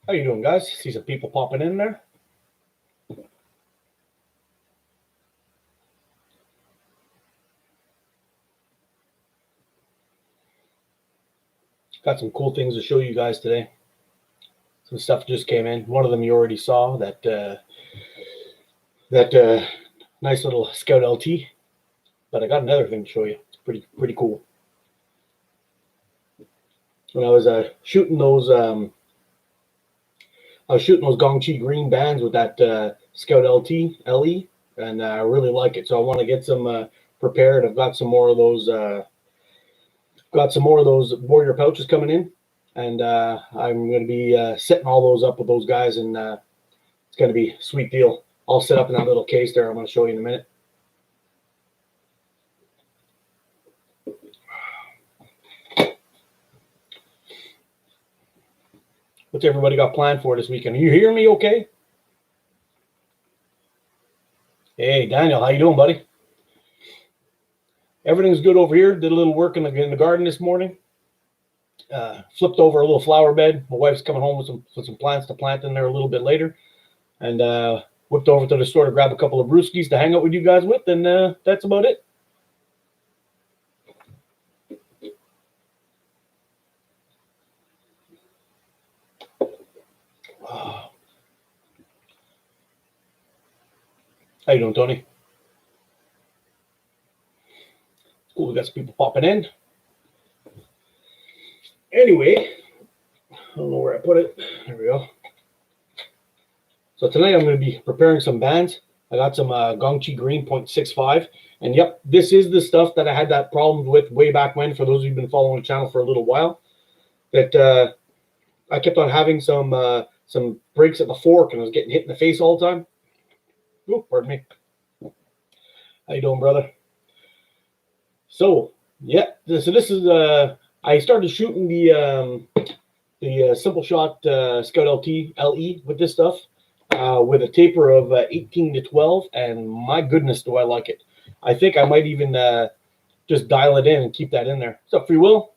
How you doing, guys? See some people popping in there. Got some cool things to show you guys today. Some stuff just came in. One of them you already saw, that nice little Scout LT. But I got another thing to show you. It's pretty cool. When I was shooting those Gongchi green bands with that Scout LT LE, and I really like it. So I want to get some prepared. I've got some more of those. Got some more of those warrior pouches coming in, and I'm going to be setting all those up with those guys, and it's going to be a sweet deal. All set up in that little case there. I'm going to show you in a minute. What's everybody got planned for this weekend? Are you hearing me okay? Hey, Daniel, how you doing, buddy? Everything's good over here. Did a little work in the garden this morning. Flipped over a little flower bed. My wife's coming home with some plants to plant in there a little bit later. And whipped over to the store to grab a couple of brewskis to hang out with you guys with. And that's about it. How you doing, Tony? Cool, we got some people popping in. Anyway, I don't know where I put it. There we go. So tonight I'm going to be preparing some bands. I got some Gongchi Green 0.65. And yep, this is the stuff that I had that problem with way back when, for those of you who've been following the channel for a little while. That I kept on having some breaks at the fork, and I was getting hit in the face all the time. Oh, pardon me. How you doing, brother? So, yeah, this is I started shooting the Simple Shot Scout LT LE with this stuff with a taper of 18 to 12, and my goodness, do I like it. I think I might even just dial it in and keep that in there. What's up, Free Will?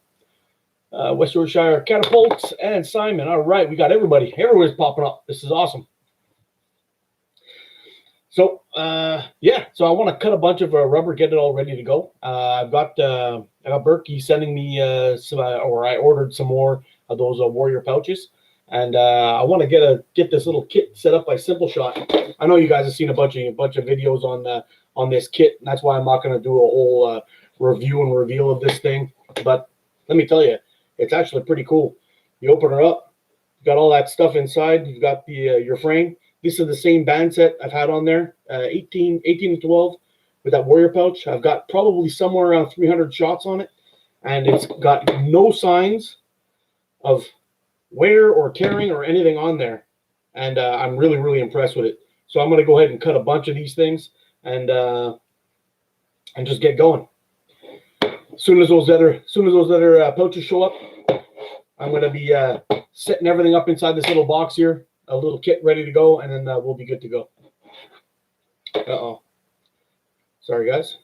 West Yorkshire Catapults and Simon. All right, we got everybody. Everybody's popping up. This is awesome. So, yeah, so I want to cut a bunch of rubber, get it all ready to go. I got Berkey sending me or I ordered some more of those warrior pouches, and I want to get this little kit set up by Simple Shot. I know you guys have seen a bunch of videos on this kit, and that's why I'm not going to do a whole review and reveal of this thing. But let me tell you, it's actually pretty cool. You open her up, you got all that stuff inside. You've got your frame. This is the same band set I've had on there, 18 to 12 with that warrior pouch. I've got probably somewhere around 300 shots on it, and it's got no signs of wear or tearing or anything on there. And I'm really, really impressed with it. So I'm going to go ahead and cut a bunch of these things and just get going. As soon as those other pouches show up, I'm going to be setting everything up inside this little box here. A little kit ready to go, and then we'll be good to go. Uh-oh. Sorry, guys.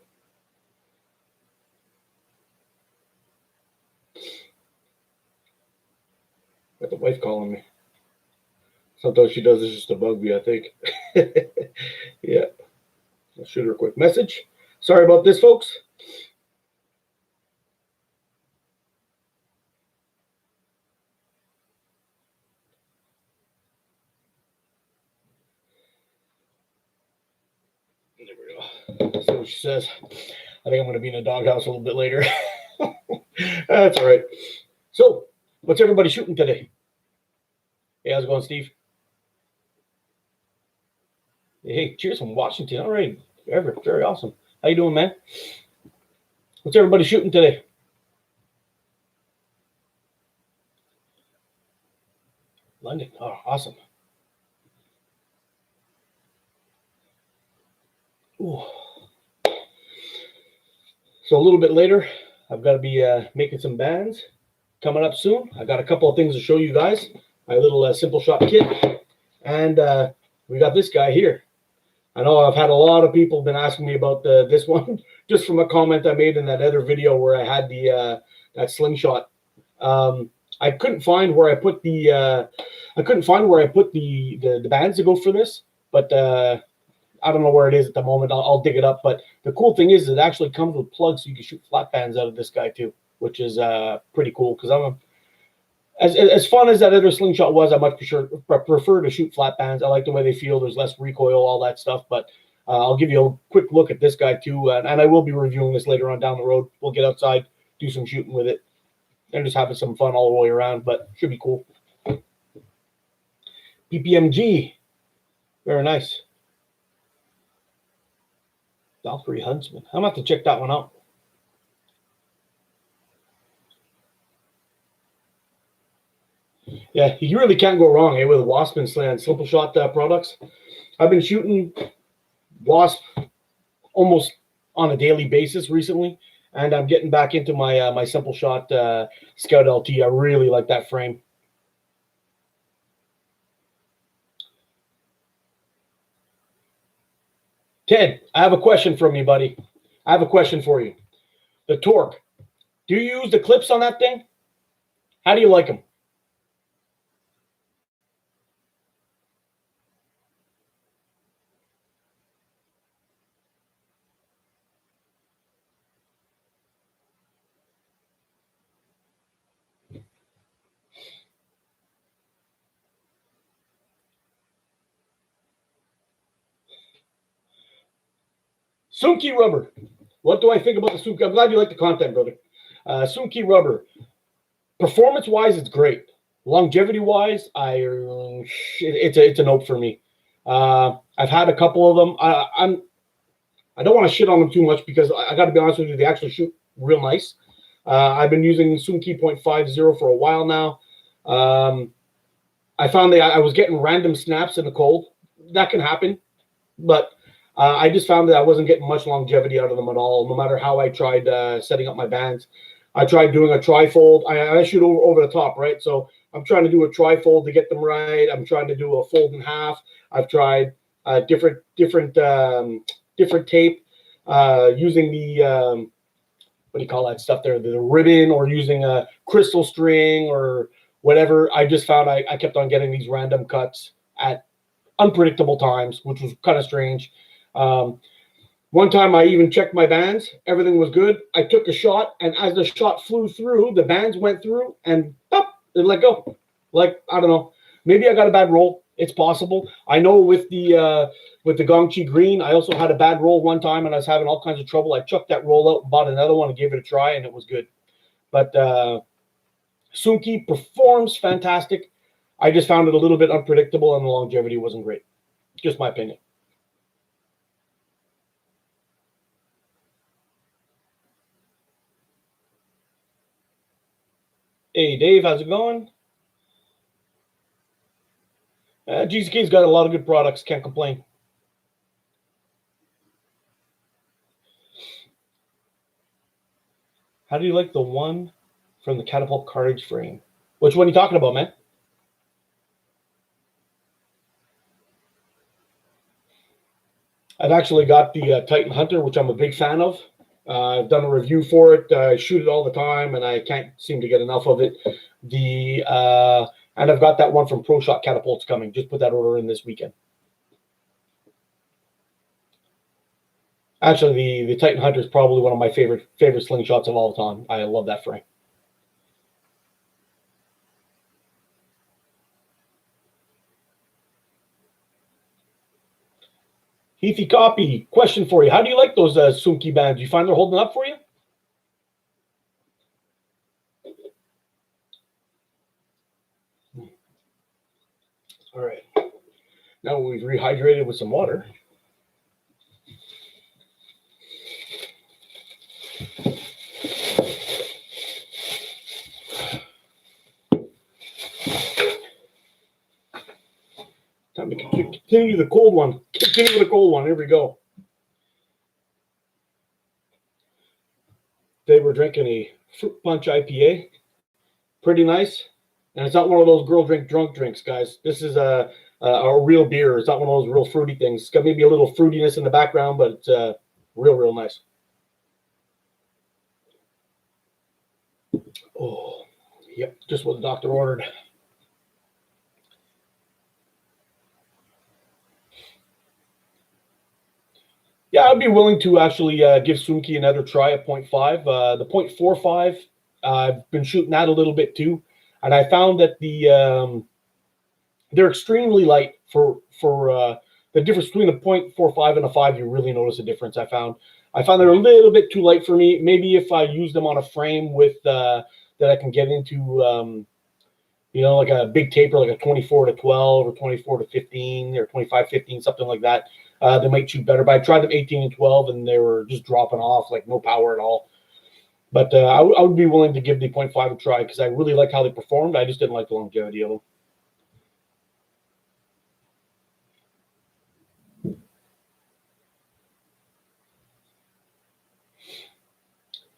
Got the wife calling me. Sometimes she does this just to bug me, I think. Yeah. I'll shoot her a quick message. Sorry about this, folks. There we go. See what she says. I think I'm going to be in the doghouse a little bit later. That's all right. So, what's everybody shooting today? Hey, how's it going, Steve? Hey, cheers from Washington. All right. Very awesome. How you doing, man? What's everybody shooting today? London. Oh, awesome. Ooh. So a little bit later, I've got to be making some bands coming up soon. I got a couple of things to show you guys. My little Simple Shot kit. And we got this guy here. I know I've had a lot of people been asking me about this one, just from a comment I made in that other video where I had that Slingshot. I couldn't find where I put the I couldn't find where I put the bands to go for this, but I don't know where it is at the moment. I'll dig it up. But the cool thing is it actually comes with plugs, so you can shoot flat bands out of this guy too, which is pretty cool. Because as fun as that other Slingshot was, I much prefer to shoot flat bands. I like the way they feel. There's less recoil, all that stuff. But I'll give you a quick look at this guy too, and I will be reviewing this later on down the road. We'll get outside, do some shooting with it, and just having some fun all the way around. But should be cool. PPMG, very nice. Valkyrie Huntsman. I'm going to have to check that one out. Yeah, you really can't go wrong with Wasp and Slingshot products. I've been shooting Wasp almost on a daily basis recently, and I'm getting back into my my Slingshot Scout LT. I really like that frame. Ted, I have a question from you, buddy. I have a question for you. The torque. Do you use the clips on that thing? How do you like them? Sooki rubber. What do I think about the Sooki? I'm glad you like the content, brother. Sooki rubber. Performance-wise, it's great. Longevity-wise, it's a nope for me. I've had a couple of them. I don't want to shit on them too much because I got to be honest with you, they actually shoot real nice. I've been using Sooki 0.50 for a while now. I found that I was getting random snaps in the cold. That can happen, but I just found that I wasn't getting much longevity out of them at all, no matter how I tried setting up my bands. I tried doing a trifold. I shoot over the top, right? So I'm trying to do a trifold to get them right. I'm trying to do a fold in half. I've tried different tape using the what do you call that stuff there? The ribbon, or using a crystal string or whatever. I just found I kept on getting these random cuts at unpredictable times, which was kind of strange. One time I even checked my bands. Everything was good. I took a shot, and as the shot flew through, the bands went through, and pop, it let go. Like, I don't know. Maybe I got a bad roll. It's possible. I know with the Gongchi Green, I also had a bad roll one time, and I was having all kinds of trouble. I chucked that roll out and bought another one and gave it a try, and it was good. But Sooki performs fantastic. I just found it a little bit unpredictable, and the longevity wasn't great. Just my opinion. Hey, Dave, how's it going? GZK's got a lot of good products. Can't complain. How do you like the one from the Catapult cartridge frame? Which one are you talking about, man? I've actually got the Titan Hunter, which I'm a big fan of. I've done a review for it. I shoot it all the time, and I can't seem to get enough of it. And I've got that one from Pro Shot Catapults coming. Just put that order in this weekend. Actually, the Titan Hunter is probably one of my favorite slingshots of all time. I love that frame. Heathy Copy, question for you. How do you like those Sooki bands? Do you find they're holding up for you? All right. Now we've rehydrated with some water. Time to continue the cold one. Continue with the cold one. Here we go. They were drinking a Fruit Punch IPA. Pretty nice. And it's not one of those girl drink drunk drinks, guys. This is a real beer. It's not one of those real fruity things. It's got maybe a little fruitiness in the background, but it's real nice. Oh, yep. Just what the doctor ordered. Yeah, I'd be willing to actually give Sooki another try at 0.5. The 0.45, I've been shooting that a little bit too, and I found that they're extremely light for the difference between a 0.45 and a 5. You really notice a difference. I found they're a little bit too light for me. Maybe if I use them on a frame with that I can get into. Like a big taper, like a 24 to 12 or 24 to 15 or 25, 15, something like that. They might shoot better. But I tried them 18 and 12, and they were just dropping off, like no power at all. But I would be willing to give the 0.5 a try because I really like how they performed. I just didn't like the longevity of them.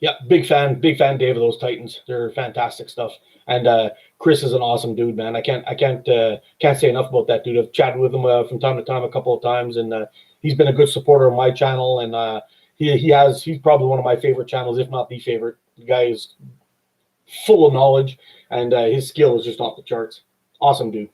Yeah, big fan, Dave, of those Titans. They're fantastic stuff. And Chris is an awesome dude, man. I can't say enough about that dude. I've chatted with him from time to time a couple of times, and he's been a good supporter of my channel. And he's probably one of my favorite channels, if not the favorite. The guy is full of knowledge, and his skill is just off the charts. Awesome dude.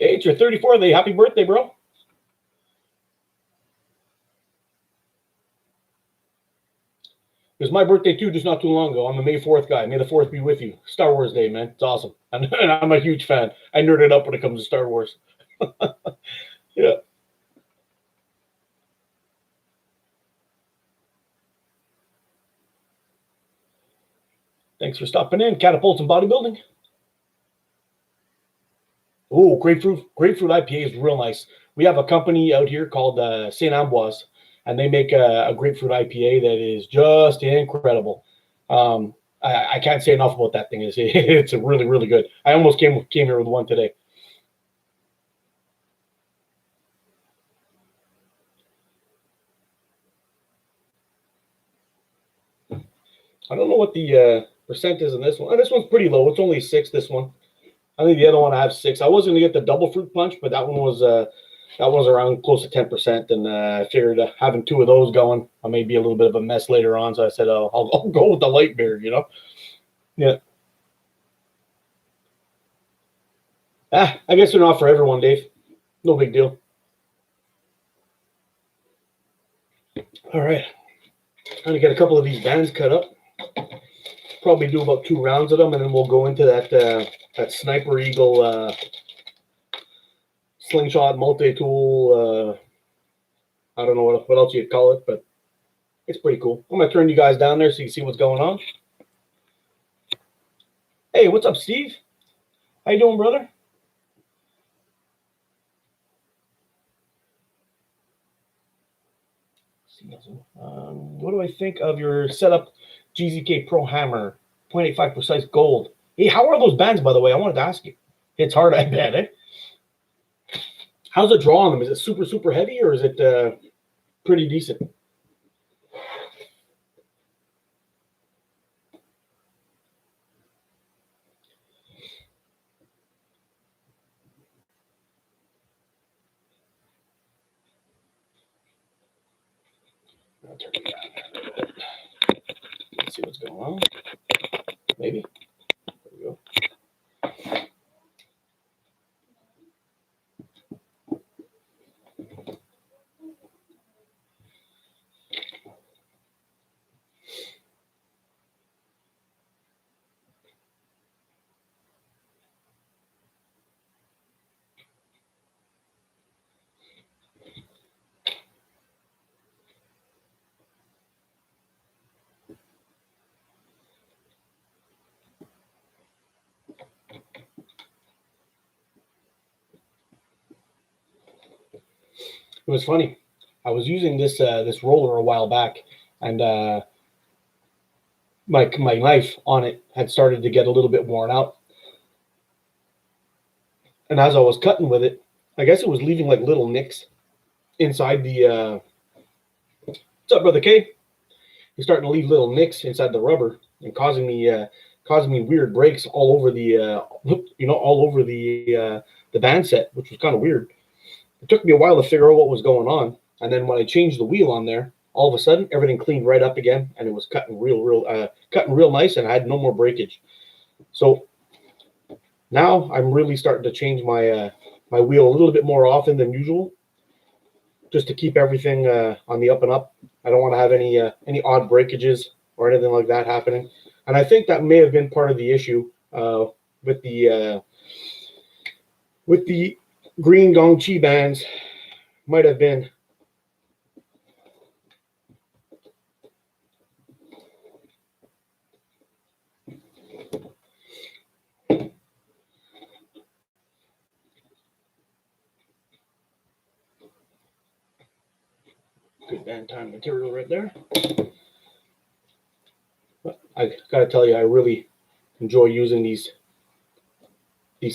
Hey, it's your 34th day. Happy birthday, bro. It was my birthday too, just not too long ago. I'm a May 4th guy. May the 4th be with you. Star Wars Day, man. It's awesome. And I'm a huge fan. I nerd it up when it comes to Star Wars. Yeah. Thanks for stopping in. Catapults and bodybuilding. Oh, grapefruit IPA is real nice. We have a company out here called St. Ambroise, and they make a grapefruit IPA that is just incredible. I can't say enough about that thing. It's really, really good. I almost came here with one today. I don't know what the percent is in this one. This one's pretty low. It's only 6, this one. I think the other one I have 6. I was going to get the double fruit punch, but that one was around close to 10%, and I figured having 2 of those going, I may be a little bit of a mess later on. So I said, I'll go with the light beer, Yeah. I guess they're not for everyone, Dave. No big deal. All right. I'm going to get a couple of these bands cut up. Probably do about 2 rounds of them, and then we'll go into that Sniper Eagle Slingshot multi-tool. I don't know what else you'd call it, but it's pretty cool. I'm going to turn you guys down there so you can see what's going on. Hey, what's up, Steve? How you doing, brother? What do I think of your setup GZK Pro Hammer 0.85 precise gold? Hey, how are those bands, by the way? I wanted to ask you. It's hard, I bet, eh? How's it draw on them? Is it super, super heavy, or is it pretty decent? I'll turn it down. Let's see what's going on. Maybe. There we go. It was funny. I was using this roller a while back, and my knife on it had started to get a little bit worn out. And as I was cutting with it, I guess it was leaving like little nicks inside the. What's up, brother K? He's starting to leave little nicks inside the rubber and causing me weird breaks all over the the band set, which was kind of weird. It took me a while to figure out what was going on, and then when I changed the wheel on there, all of a sudden everything cleaned right up again, and it was cutting real nice, and I had no more breakage. So now I'm really starting to change my my wheel a little bit more often than usual, just to keep everything on the up and up. I don't want to have any odd breakages or anything like that happening. And I think that may have been part of the issue with the green Gong Chi bands. Might have been. Good band time material right there. But I gotta tell you, I really enjoy using these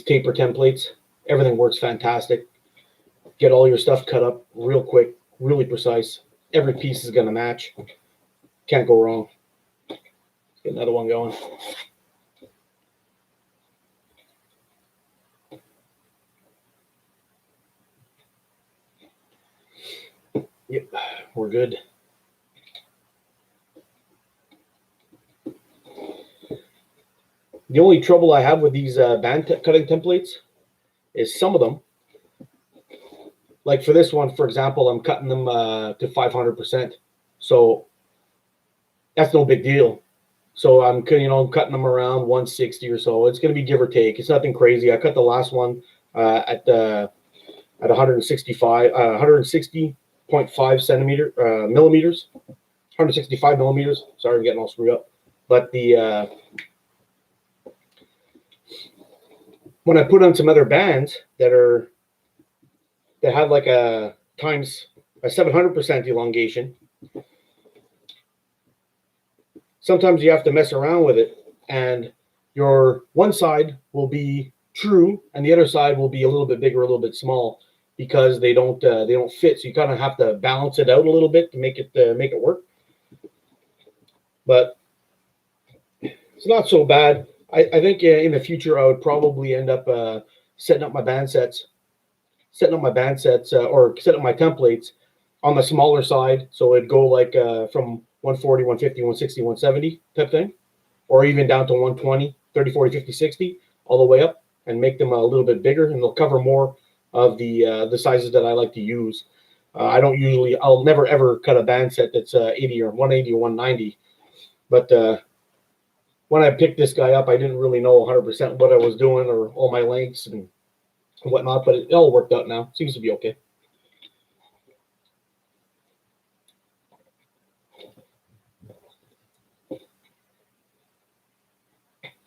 taper templates. Everything works fantastic. Get all your stuff cut up real quick, really precise. Every piece is gonna match. Can't go wrong. Get another one going. Yep, we're good. The only trouble I have with these band cutting templates is some of them, like for this one, for example, I'm cutting them to 500%. So that's no big deal. So I'm cutting them around 160 or so. It's going to be give or take. It's nothing crazy. I cut the last one at 165, 160.5 millimeters, 165 millimeters. Sorry, I'm getting all screwed up. But the when I put on some other bands that have like a 700% elongation, sometimes you have to mess around with it, and your one side will be true and the other side will be a little bit bigger, a little bit small, because they don't fit. So you kind of have to balance it out a little bit to make it work. But it's not so bad. I think in the future I would probably end up setting up my band sets, or setting up my templates on the smaller side. So it'd go like from 140, 150, 160, 170 type thing, or even down to 120, 30, 40, 50, 60, all the way up, and make them a little bit bigger, and they'll cover more of the sizes that I like to use. I'll never ever cut a band set that's 80 or 180 or 190. But when I picked this guy up, I didn't really know 100% what I was doing or all my lengths and whatnot, but it all worked out now. Seems to be okay.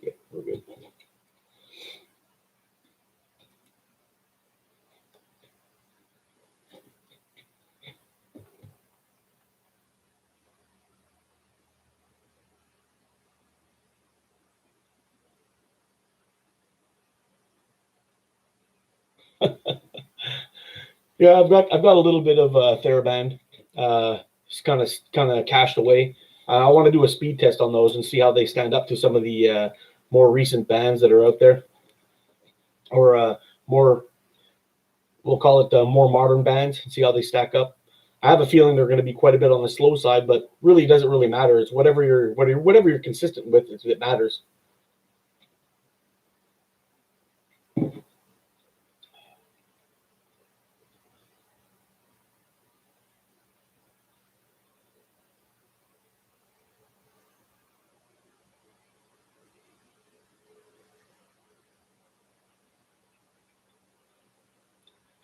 Yeah, we're good. Yeah, I've got a little bit of TheraBand, just kind of cached away. I want to do a speed test on those and see how they stand up to some of the more recent bands that are out there, or more, we'll call it more modern bands, and see how they stack up. I have a feeling they're going to be quite a bit on the slow side, but really it doesn't really matter. It's whatever you're consistent with, it matters.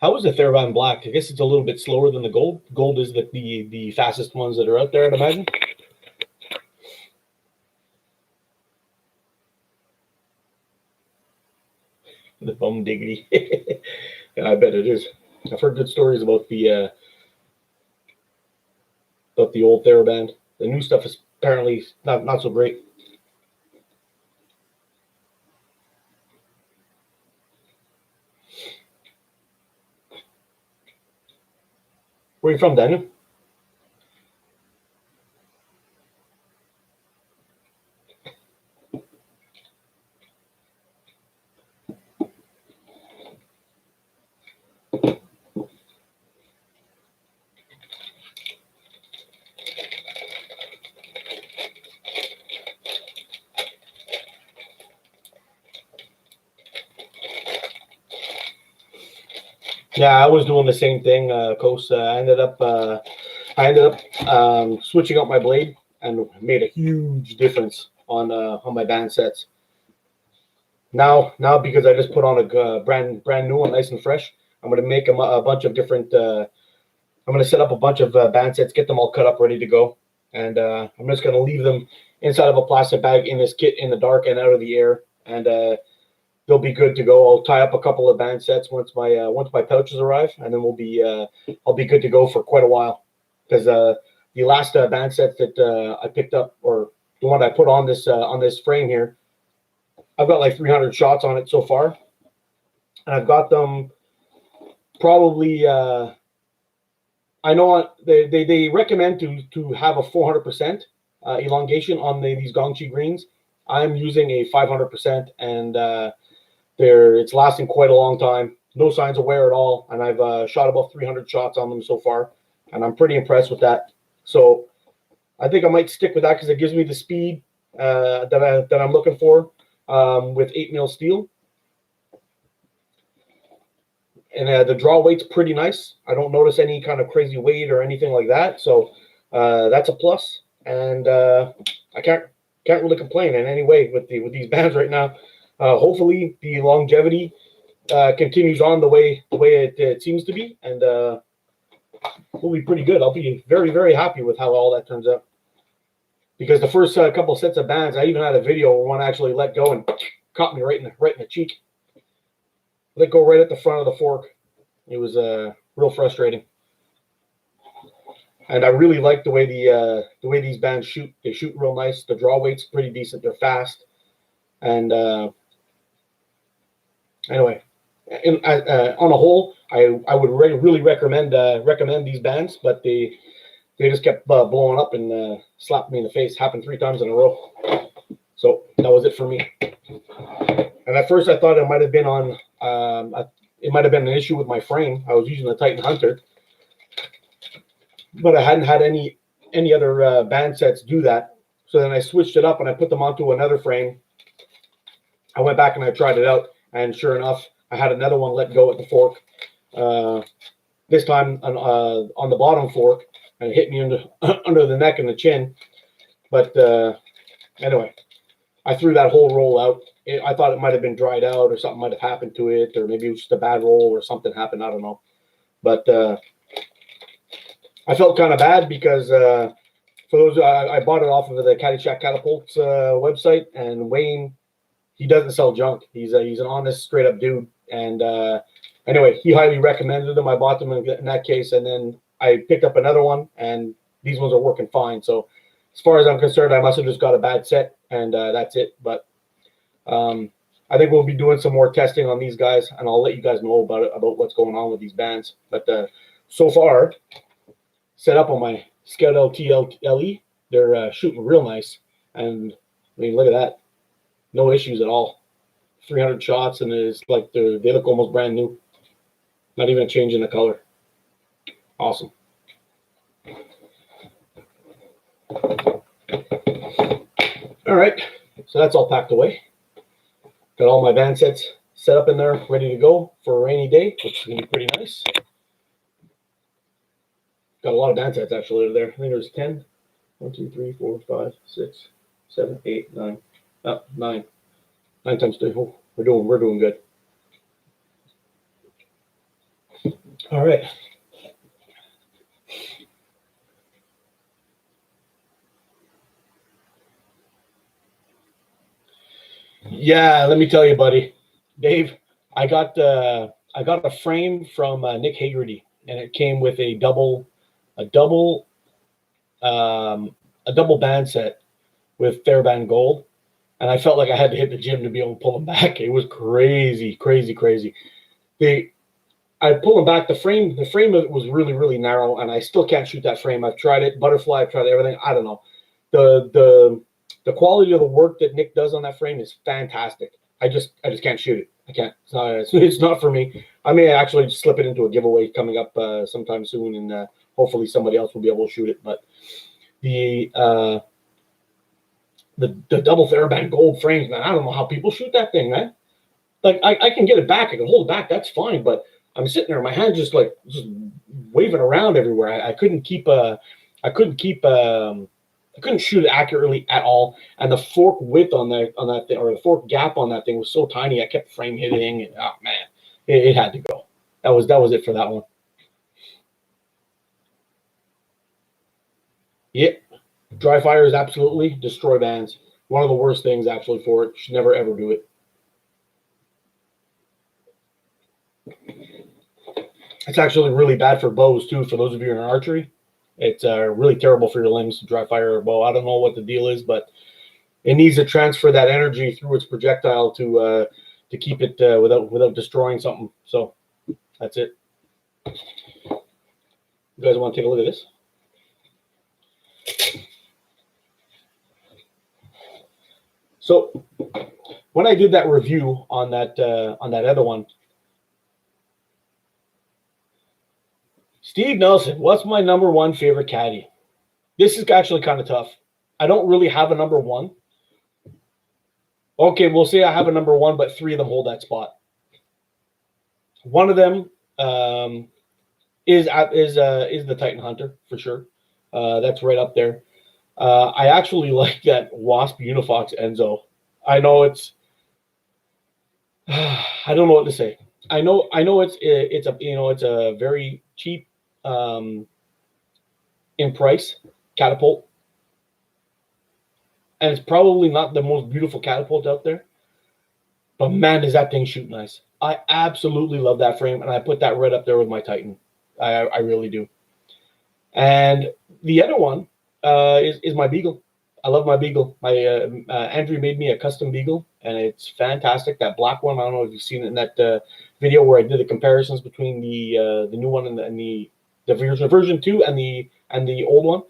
How is the TheraBand Black? I guess it's a little bit slower than the Gold. Gold is the fastest ones that are out there, I'd imagine. The bum diggity. Yeah, I bet it is. I've heard good stories about the old TheraBand. The new stuff is apparently not so great. Where are you from, Daniel? Yeah, I was doing the same thing, Coast. I ended up switching out my blade and made a huge difference on my band sets. Now because I just put on a brand new one, nice and fresh, I'm gonna make a bunch of different. I'm gonna set up a bunch of band sets, get them all cut up, ready to go, and I'm just gonna leave them inside of a plastic bag in this kit in the dark and out of the air, and they'll be good to go. I'll tie up a couple of band sets once my pouches arrive, and then I'll be good to go for quite a while. Because the last band set that I picked up, or the one I put on this frame here, I've got like 300 shots on it so far, and I've got them probably. I know they recommend to have a 400% elongation on these Gongchi greens. I'm using a 500%, and it's lasting quite a long time. No signs of wear at all, and I've shot about 300 shots on them so far, and I'm pretty impressed with that. So I think I might stick with that because it gives me the speed that I'm looking for with 8mm steel. And the draw weight's pretty nice. I don't notice any kind of crazy weight or anything like that. So that's a plus. And I can't really complain in any way with these bands right now. Hopefully the longevity continues on the way it seems to be, and we'll be pretty good. I'll be very, very happy with how all that turns out. Because the first couple sets of bands, I even had a video where one actually let go and caught me right in the cheek. Let go right at the front of the fork. It was real frustrating. And I really like the way these bands shoot. They shoot real nice. The draw weight's pretty decent. They're fast. And anyway, on a whole, I would really recommend these bands, but they just kept blowing up and slapped me in the face. Happened 3 times in a row. So that was it for me. And at first I thought it might have been on. It might have been an issue with my frame. I was using the Titan Hunter, but I hadn't had any other band sets do that. So then I switched it up and I put them onto another frame. I went back and I tried it out, and sure enough, I had another one let go at the fork. This time on the bottom fork, and it hit me under the neck and the chin. But anyway, I threw that whole roll out. I thought it might have been dried out or something might have happened to it, or maybe it was just a bad roll or something happened. I don't know. But I felt kind of bad because for those, I bought it off of the Caddyshack Catapults website, and Wayne, he doesn't sell junk. He's an honest, straight up dude. And anyway, he highly recommended them. I bought them in that case, and then I picked up another one, and these ones are working fine. So as far as I'm concerned, I must have just got a bad set, and that's it. But I think we'll be doing some more testing on these guys, and I'll let you guys know about what's going on with these bands. But so far, set up on my Scout LT LE, they're shooting real nice. And I mean, look at that. No issues at all. 300 shots, and it's like they look almost brand new. Not even a change in the color. Awesome. All right, so that's all packed away. Got all my band sets set up in there, ready to go for a rainy day, which is going to be pretty nice. Got a lot of band sets actually over there. I think there's 10. 1, 2, 3, 4, 5, 6, 7, 8, 9. 9. 9 times 3. Oh, we're doing good. All right. Yeah, let me tell you, buddy, Dave. I got a frame from Nick Hagerty, and it came with a double band set with Thairband gold, and I felt like I had to hit the gym to be able to pull them back. It was crazy. I pull them back. The frame of it was really, really narrow, and I still can't shoot that frame. I've tried it, butterfly. I've tried everything. I don't know. The quality of the work that Nick does on that frame is fantastic. I just can't shoot it. I can't. It's not for me. I may actually slip it into a giveaway coming up sometime soon, and hopefully somebody else will be able to shoot it. But the double Thairband gold frames, man, I don't know how people shoot that thing, man. Like I can get it back. I can hold it back. That's fine. But I'm sitting there, my hand just waving around everywhere. I couldn't shoot it accurately at all. And the fork width on that thing, or the fork gap on that thing, was so tiny. I kept frame hitting, and oh man, it had to go. That was it for that one. Yep. Dry fire is absolutely destroy bands. One of the worst things actually for it. Should never ever do it. It's actually really bad for bows too. For those of you in archery, it's really terrible for your limbs to dry fire a bow. I don't know what the deal is, but it needs to transfer that energy through its projectile to keep it without destroying something. So that's it. You guys want to take a look at this? So when I did that review on that other one, Steve Nelson, what's my number one favorite caddy? This is actually kind of tough. I don't really have a number one. Okay, we'll say I have a number one, but three of them hold that spot. One of them is the Titan Hunter for sure. That's right up there. I actually like that Wasp Unifox Enzo. I know it's I don't know what to say. I know it's a very cheap in price catapult, and it's probably not the most beautiful catapult out there, but man, does that thing shoot nice. I absolutely love that frame, and I put that right up there with my Titan. I really do. And the other one is my Beagle. I love my Beagle. My Andrew made me a custom Beagle, and it's fantastic. That black one. I don't know if you've seen it in that video where I did the comparisons between the new one and the version 2 and the old one.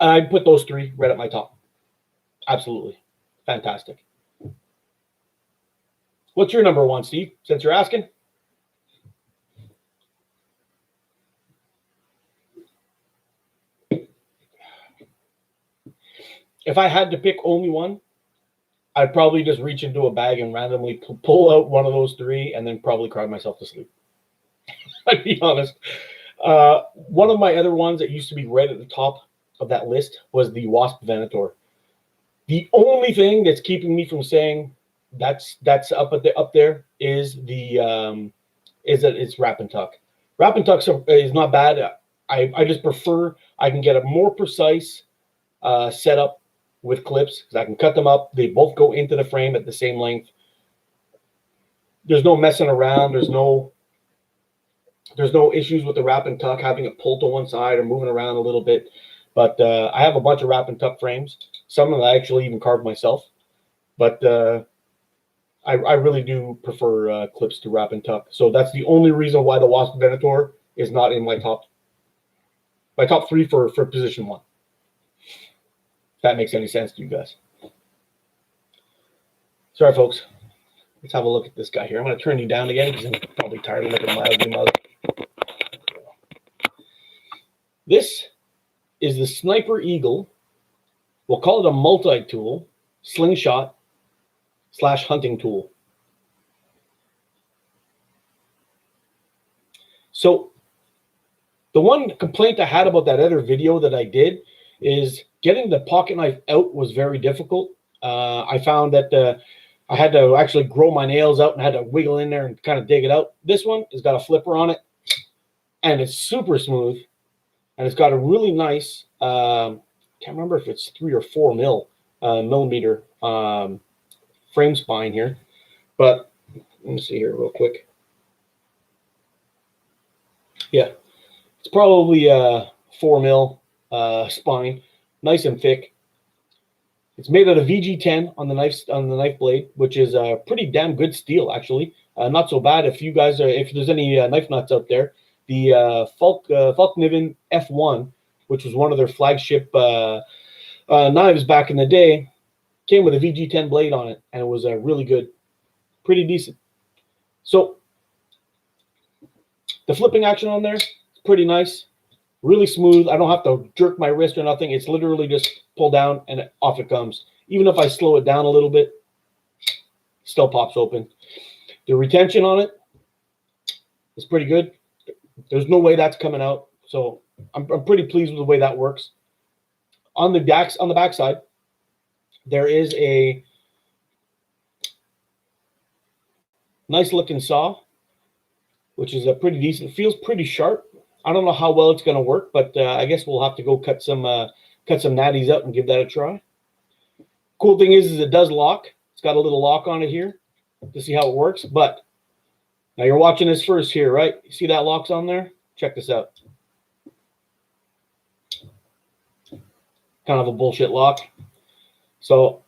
I put those three right at my top. Absolutely fantastic. What's your number one, Steve? Since you're asking. If I had to pick only one, I'd probably just reach into a bag and randomly pull out one of those three and then probably cry myself to sleep. I'd be honest. One of my other ones that used to be right at the top of that list was the Wasp Venator. The only thing that's keeping me from saying that's up there is that it's wrap and tuck. Wrap and tuck is not bad. I just prefer I can get a more precise setup with clips because I can cut them up. They both go into the frame at the same length. There's no messing around. There's no issues with the wrap and tuck, having it pulled to one side or moving around a little bit. But I have a bunch of wrap and tuck frames. Some of them I actually even carved myself. But I really do prefer clips to wrap and tuck. So that's the only reason why the Wasp Venator is not in my top three for position one. If that makes any sense to you guys. Sorry, folks. Let's have a look at this guy here. I'm going to turn you down again because I'm probably tired of looking at my ugly mug. This is the Sniper Eagle. We'll call it a multi-tool, slingshot / hunting tool. So the one complaint I had about that other video that I did is getting the pocket knife out was very difficult. I found that I had to actually grow my nails out and had to wiggle in there and kind of dig it out. This one has got a flipper on it, and it's super smooth, and it's got a really nice, can't remember if it's 3 or 4 millimeter frame spine here, but let me see here real quick. Yeah, it's probably 4 mil spine, nice and thick. It's made out of VG10 on the knife blade, which is a pretty damn good steel, actually. Not so bad if you guys if there's any knife nuts out there. The Falkniven F1, which was one of their flagship knives back in the day, came with a VG10 blade on it, and it was really good, pretty decent. So the flipping action on there is pretty nice. Really smooth. I don't have to jerk my wrist or nothing. It's literally just pull down and off it comes. Even if I slow it down a little bit, still pops open. The retention on it is pretty good. There's no way that's coming out. So I'm pretty pleased with the way that works. On the back side, there is a nice looking saw, which is a pretty decent. It feels pretty sharp. I don't know how well it's going to work, but I guess we'll have to go cut some natties up and give that a try. Cool thing is it does lock. It's got a little lock on it here to see how it works. But now you're watching this first here, right? You see that lock's on there? Check this out. Kind of a bullshit lock. So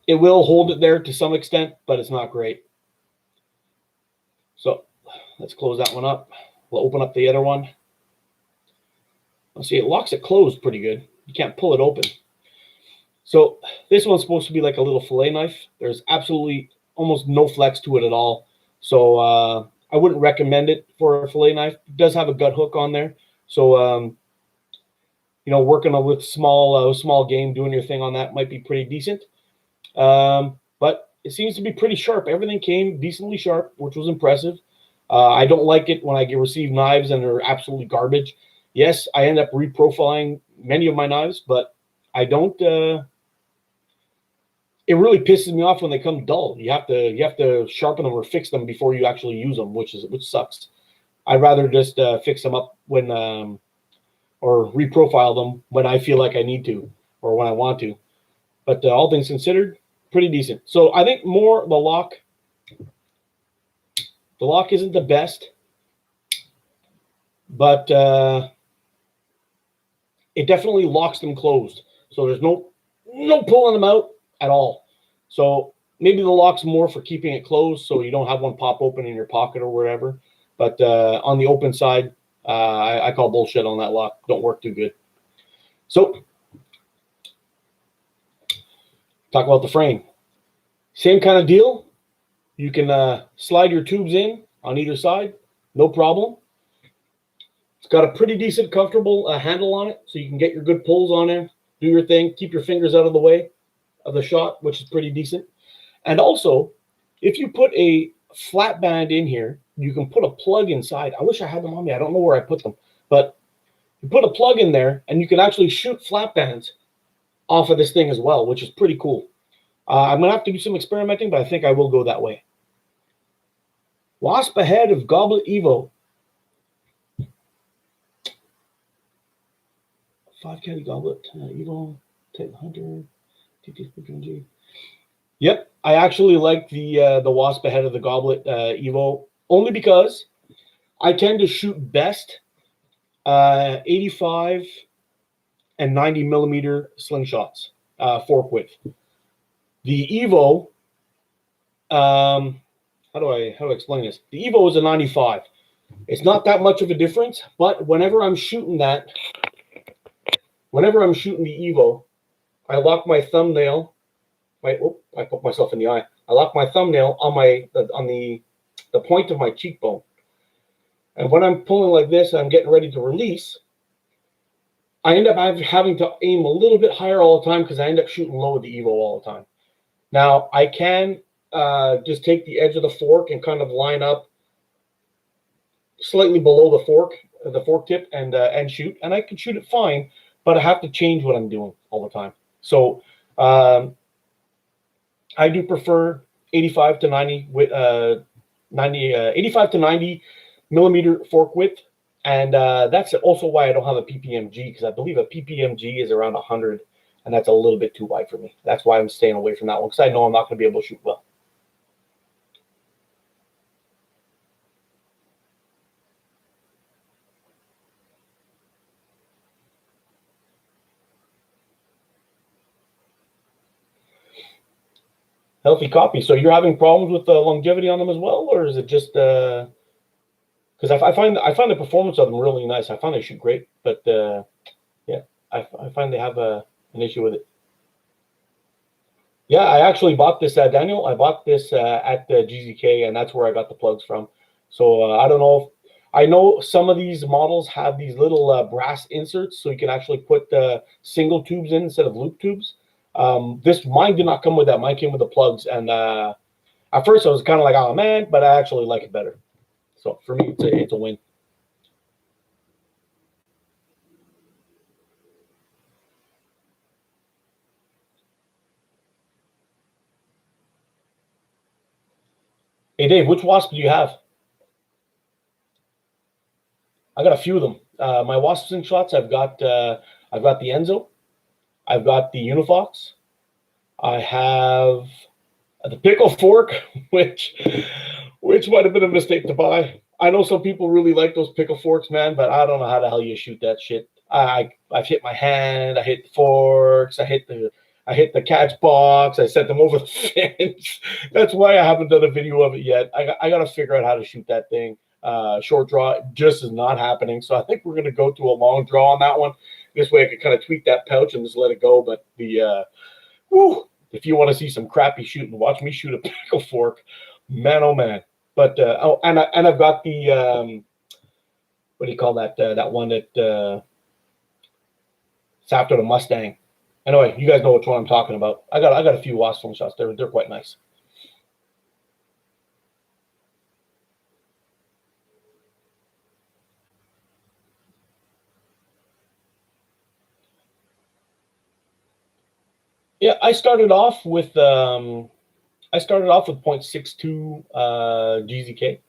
it will hold it there to some extent, but it's not great. So let's close that one up. We'll open up the other one. See, it locks it closed pretty good. You can't pull it open. So this one's supposed to be like a little fillet knife. There's absolutely almost no flex to it at all. So I wouldn't recommend it for a fillet knife. It does have a gut hook on there. So, you know, working with small game, doing your thing on that might be pretty decent. But it seems to be pretty sharp. Everything came decently sharp, which was impressive. I don't like it when I receive knives and they're absolutely garbage. Yes, I end up reprofiling many of my knives, but I don't. It really pisses me off when they come dull. You have to sharpen them or fix them before you actually use them, which sucks. I'd rather just fix them up when or reprofile them when I feel like I need to or when I want to. But all things considered, pretty decent. So I think more the lock. The lock isn't the best, but it definitely locks them closed. So there's no pulling them out at all. So maybe the lock's more for keeping it closed so you don't have one pop open in your pocket or whatever. But on the open side, I call bullshit on that lock. Don't work too good. So talk about the frame. Same kind of deal. You can slide your tubes in on either side. No problem. It's got a pretty decent, comfortable handle on it, so you can get your good pulls on there, do your thing, keep your fingers out of the way of the shot, which is pretty decent. And also, if you put a flat band in here, you can put a plug inside. I wish I had them on me. I don't know where I put them. But you put a plug in there, and you can actually shoot flat bands off of this thing as well, which is pretty cool. I'm going to have to do some experimenting, but I think I will go that way. Wasp ahead of Goblet Evo. 5 caddy goblet, Evo, 100, TT. Yep, I actually like the Wasp ahead of the Goblet Evo only because I tend to shoot best 85 and 90 millimeter slingshots, fork width. The Evo, how do I explain this? The Evo is a 95. It's not that much of a difference, but whenever I'm shooting the Evo, I lock my thumbnail. I put myself in the eye. I lock my thumbnail on the point of my cheekbone. And when I'm pulling like this, I'm getting ready to release. I end up having to aim a little bit higher all the time because I end up shooting low with the Evo all the time. Now I can just take the edge of the fork and kind of line up slightly below the fork tip, and shoot, and I can shoot it fine. But I have to change what I'm doing all the time. So I do prefer 85 to 90 with 85 to 90 millimeter fork width, and that's also why I don't have a PPMG, because I believe a PPMG is around 100, and that's a little bit too wide for me. That's why I'm staying away from that one, because I know I'm not going to be able to shoot well. Healthy copy. So you're having problems with the longevity on them as well, or is it just because I find the performance of them really nice. I find they shoot great, but yeah, I find they have an issue with it. Yeah, I actually bought this, Daniel. I bought this at the GZK, and that's where I got the plugs from. So I don't know. I know some of these models have these little brass inserts, so you can actually put single tubes in instead of loop tubes. Mine did not come with that. Mine came with the plugs, and at first I was kind of like, oh man, but I actually like it better. So for me, it's a win. Hey Dave, which Wasp do you have? I got a few of them. My Wasp Slingshots, I've got the Enzo, I've got the Unifox, I have the Pickle Fork, which might have been a mistake to buy. I know some people really like those pickle forks, man, but I don't know how the hell you shoot that shit. I've hit my hand, I hit the forks, I hit the catch box, I sent them over the fence. That's why I haven't done a video of it yet. I got to figure out how to shoot that thing. Short draw just is not happening, so I think we're going to go to a long draw on that one. This way I can kind of tweak that pouch and just let it go. But if you want to see some crappy shooting, watch me shoot a pickle fork, man, oh man. But and I've got the what do you call that? That one that it's after the Mustang. Anyway, you guys know which one I'm talking about. I got a few Wasp shots. They're quite nice. Yeah, I started off with 0.62 GZK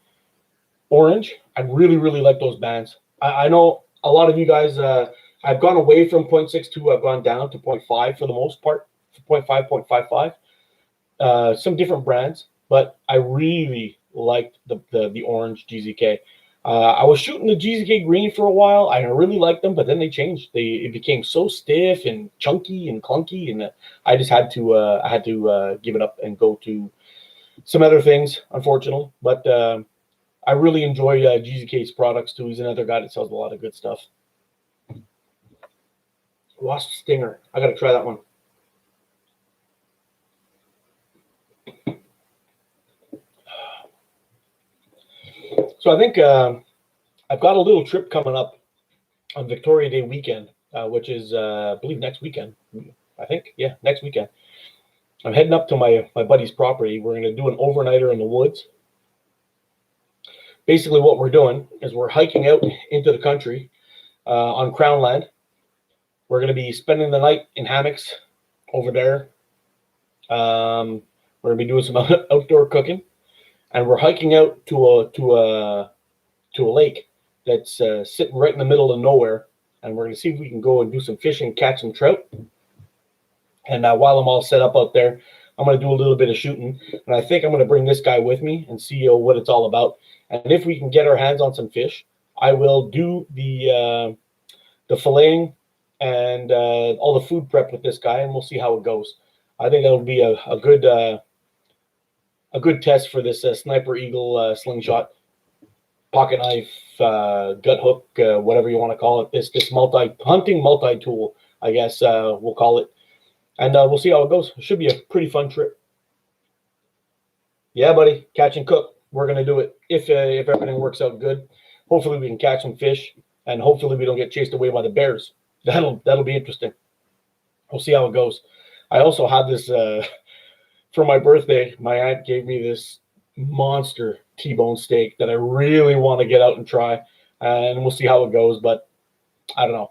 orange. I really like those bands. I know a lot of you guys. I've gone away from 0.62. I've gone down to 0.5 for the most part. 0.5, 0.55. Some different brands, but I really liked the orange GZK. I was shooting the GZK green for a while. I really liked them, but then they changed. It became so stiff and chunky and clunky, and I just had to give it up and go to some other things, unfortunately. But I really enjoy GZK's products too. He's another guy that sells a lot of good stuff. Wasp Stinger. I got to try that one. So I think I've got a little trip coming up on Victoria Day weekend, which is, I believe, next weekend. I think, yeah, next weekend. I'm heading up to my buddy's property. We're going to do an overnighter in the woods. Basically, what we're doing is we're hiking out into the country on Crown land. We're going to be spending the night in hammocks over there. We're going to be doing some outdoor cooking, and we're hiking out to a lake that's sitting right in the middle of nowhere, and we're going to see if we can go and do some fishing, catch some trout. And while I'm all set up out there, I'm going to do a little bit of shooting, and I think I'm going to bring this guy with me and see what it's all about. And if we can get our hands on some fish, I will do the filleting and all the food prep with this guy, and we'll see how it goes. I think that'll be a good test for this Sniper Eagle slingshot, pocket knife, gut hook, whatever you want to call it. This hunting multi tool, I guess we'll call it. And we'll see how it goes. It should be a pretty fun trip. Yeah, buddy, catch and cook. We're gonna do it if everything works out good. Hopefully we can catch some fish, and hopefully we don't get chased away by the bears. That'll be interesting. We'll see how it goes. I also had this for my birthday. My aunt gave me this monster T-bone steak that I really want to get out and try, and we'll see how it goes. But I don't know.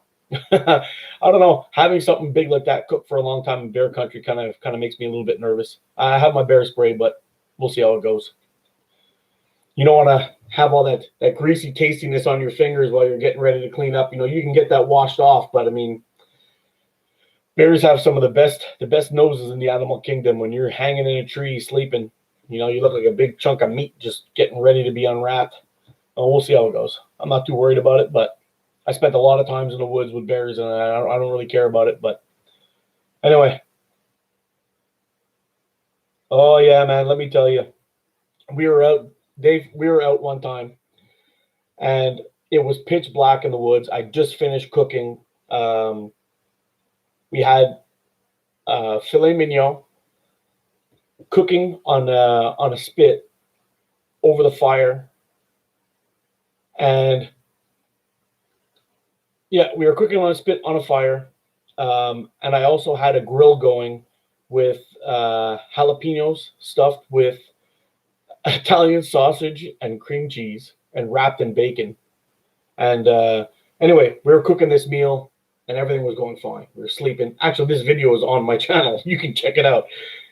I don't know. Having something big like that cooked for a long time in bear country kind of makes me a little bit nervous. I have my bear spray, but we'll see how it goes. You don't want to have all that greasy tastiness on your fingers while you're getting ready to clean up. You know, you can get that washed off, but I mean, bears have some of the best noses in the animal kingdom. When you're hanging in a tree sleeping, you know, you look like a big chunk of meat just getting ready to be unwrapped. Oh, we'll see how it goes. I'm not too worried about it, but I spent a lot of times in the woods with bears, and I don't really care about it. But anyway, oh yeah, man, let me tell you, we were out one time, and it was pitch black in the woods. I just finished cooking. We had filet mignon cooking on a spit over the fire, and yeah, we were cooking on a spit on a fire, and I also had a grill going with jalapenos stuffed with Italian sausage and cream cheese. and wrapped in bacon. And anyway, we were cooking this meal, and everything was going fine. We were sleeping. Actually, this video is on my channel. You can check it out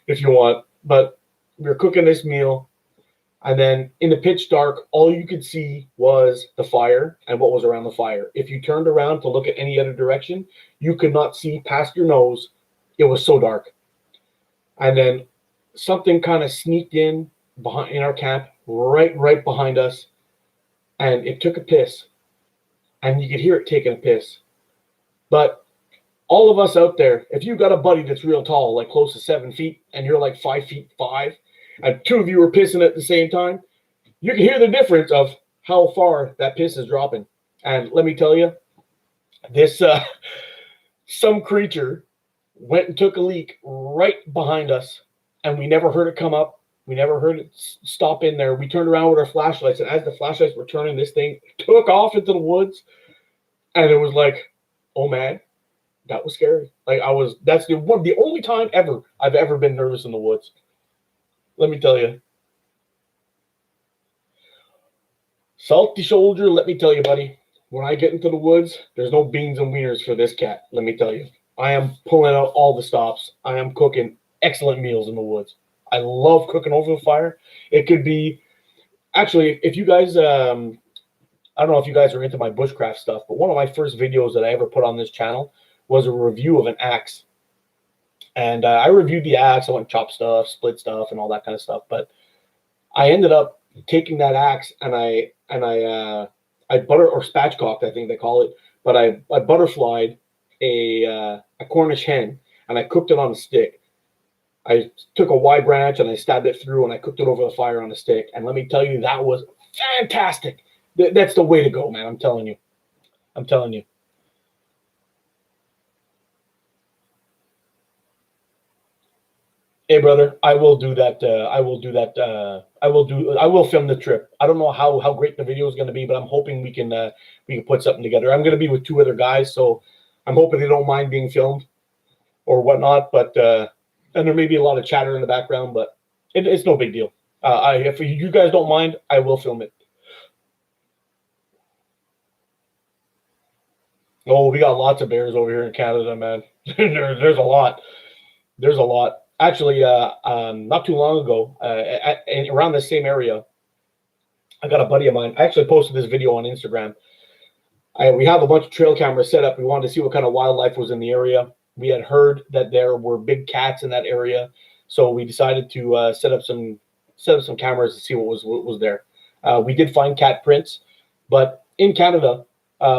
if you want. But we were cooking this meal, and then in the pitch dark, all you could see was the fire and what was around the fire. If you turned around to look at any other direction, you could not see past your nose. It was so dark. And then something kind of sneaked in our camp, right behind us, and it took a piss. And you could hear it taking a piss. But all of us out there, if you got a buddy that's real tall, like close to 7 feet, and you're like 5'5", and two of you are pissing at the same time, you can hear the difference of how far that piss is dropping. And let me tell you, this some creature went and took a leak right behind us, and we never heard it come up. We never heard it stop in there. We turned around with our flashlights, and as the flashlights were turning, this thing took off into the woods, and it was like, oh man, that was scary. That's the only time I've ever been nervous in the woods. Let me tell you. Salty soldier, let me tell you, buddy, when I get into the woods, there's no beans and wieners for this cat. Let me tell you. I am pulling out all the stops. I am cooking excellent meals in the woods. I love cooking over the fire. It could be, actually, if you guys, I don't know if you guys are into my bushcraft stuff, but one of my first videos that I ever put on this channel was a review of an axe. And I reviewed the axe. I went and chopped stuff, split stuff, and all that kind of stuff. But I ended up taking that axe and I butter or spatchcocked, I think they call it. But I butterflied a Cornish hen, and I cooked it on a stick. I took a Y branch and I stabbed it through, and I cooked it over the fire on a stick. And let me tell you, that was fantastic. That's the way to go, man. I'm telling you. I'm telling you. Hey, brother, I will do that. I will film the trip. I don't know how great the video is going to be, but I'm hoping we can put something together. I'm going to be with 2 other guys, so I'm hoping they don't mind being filmed or whatnot. But and there may be a lot of chatter in the background, but it's no big deal. If you guys don't mind, I will film it. Oh, we got lots of bears over here in Canada, man. There's a lot. There's a lot. Actually, not too long ago, around the same area, I got a buddy of mine. I actually posted this video on Instagram. We have a bunch of trail cameras set up. We wanted to see what kind of wildlife was in the area. We had heard that there were big cats in that area, so we decided to set up some cameras to see what was there. We did find cat prints, but in Canada,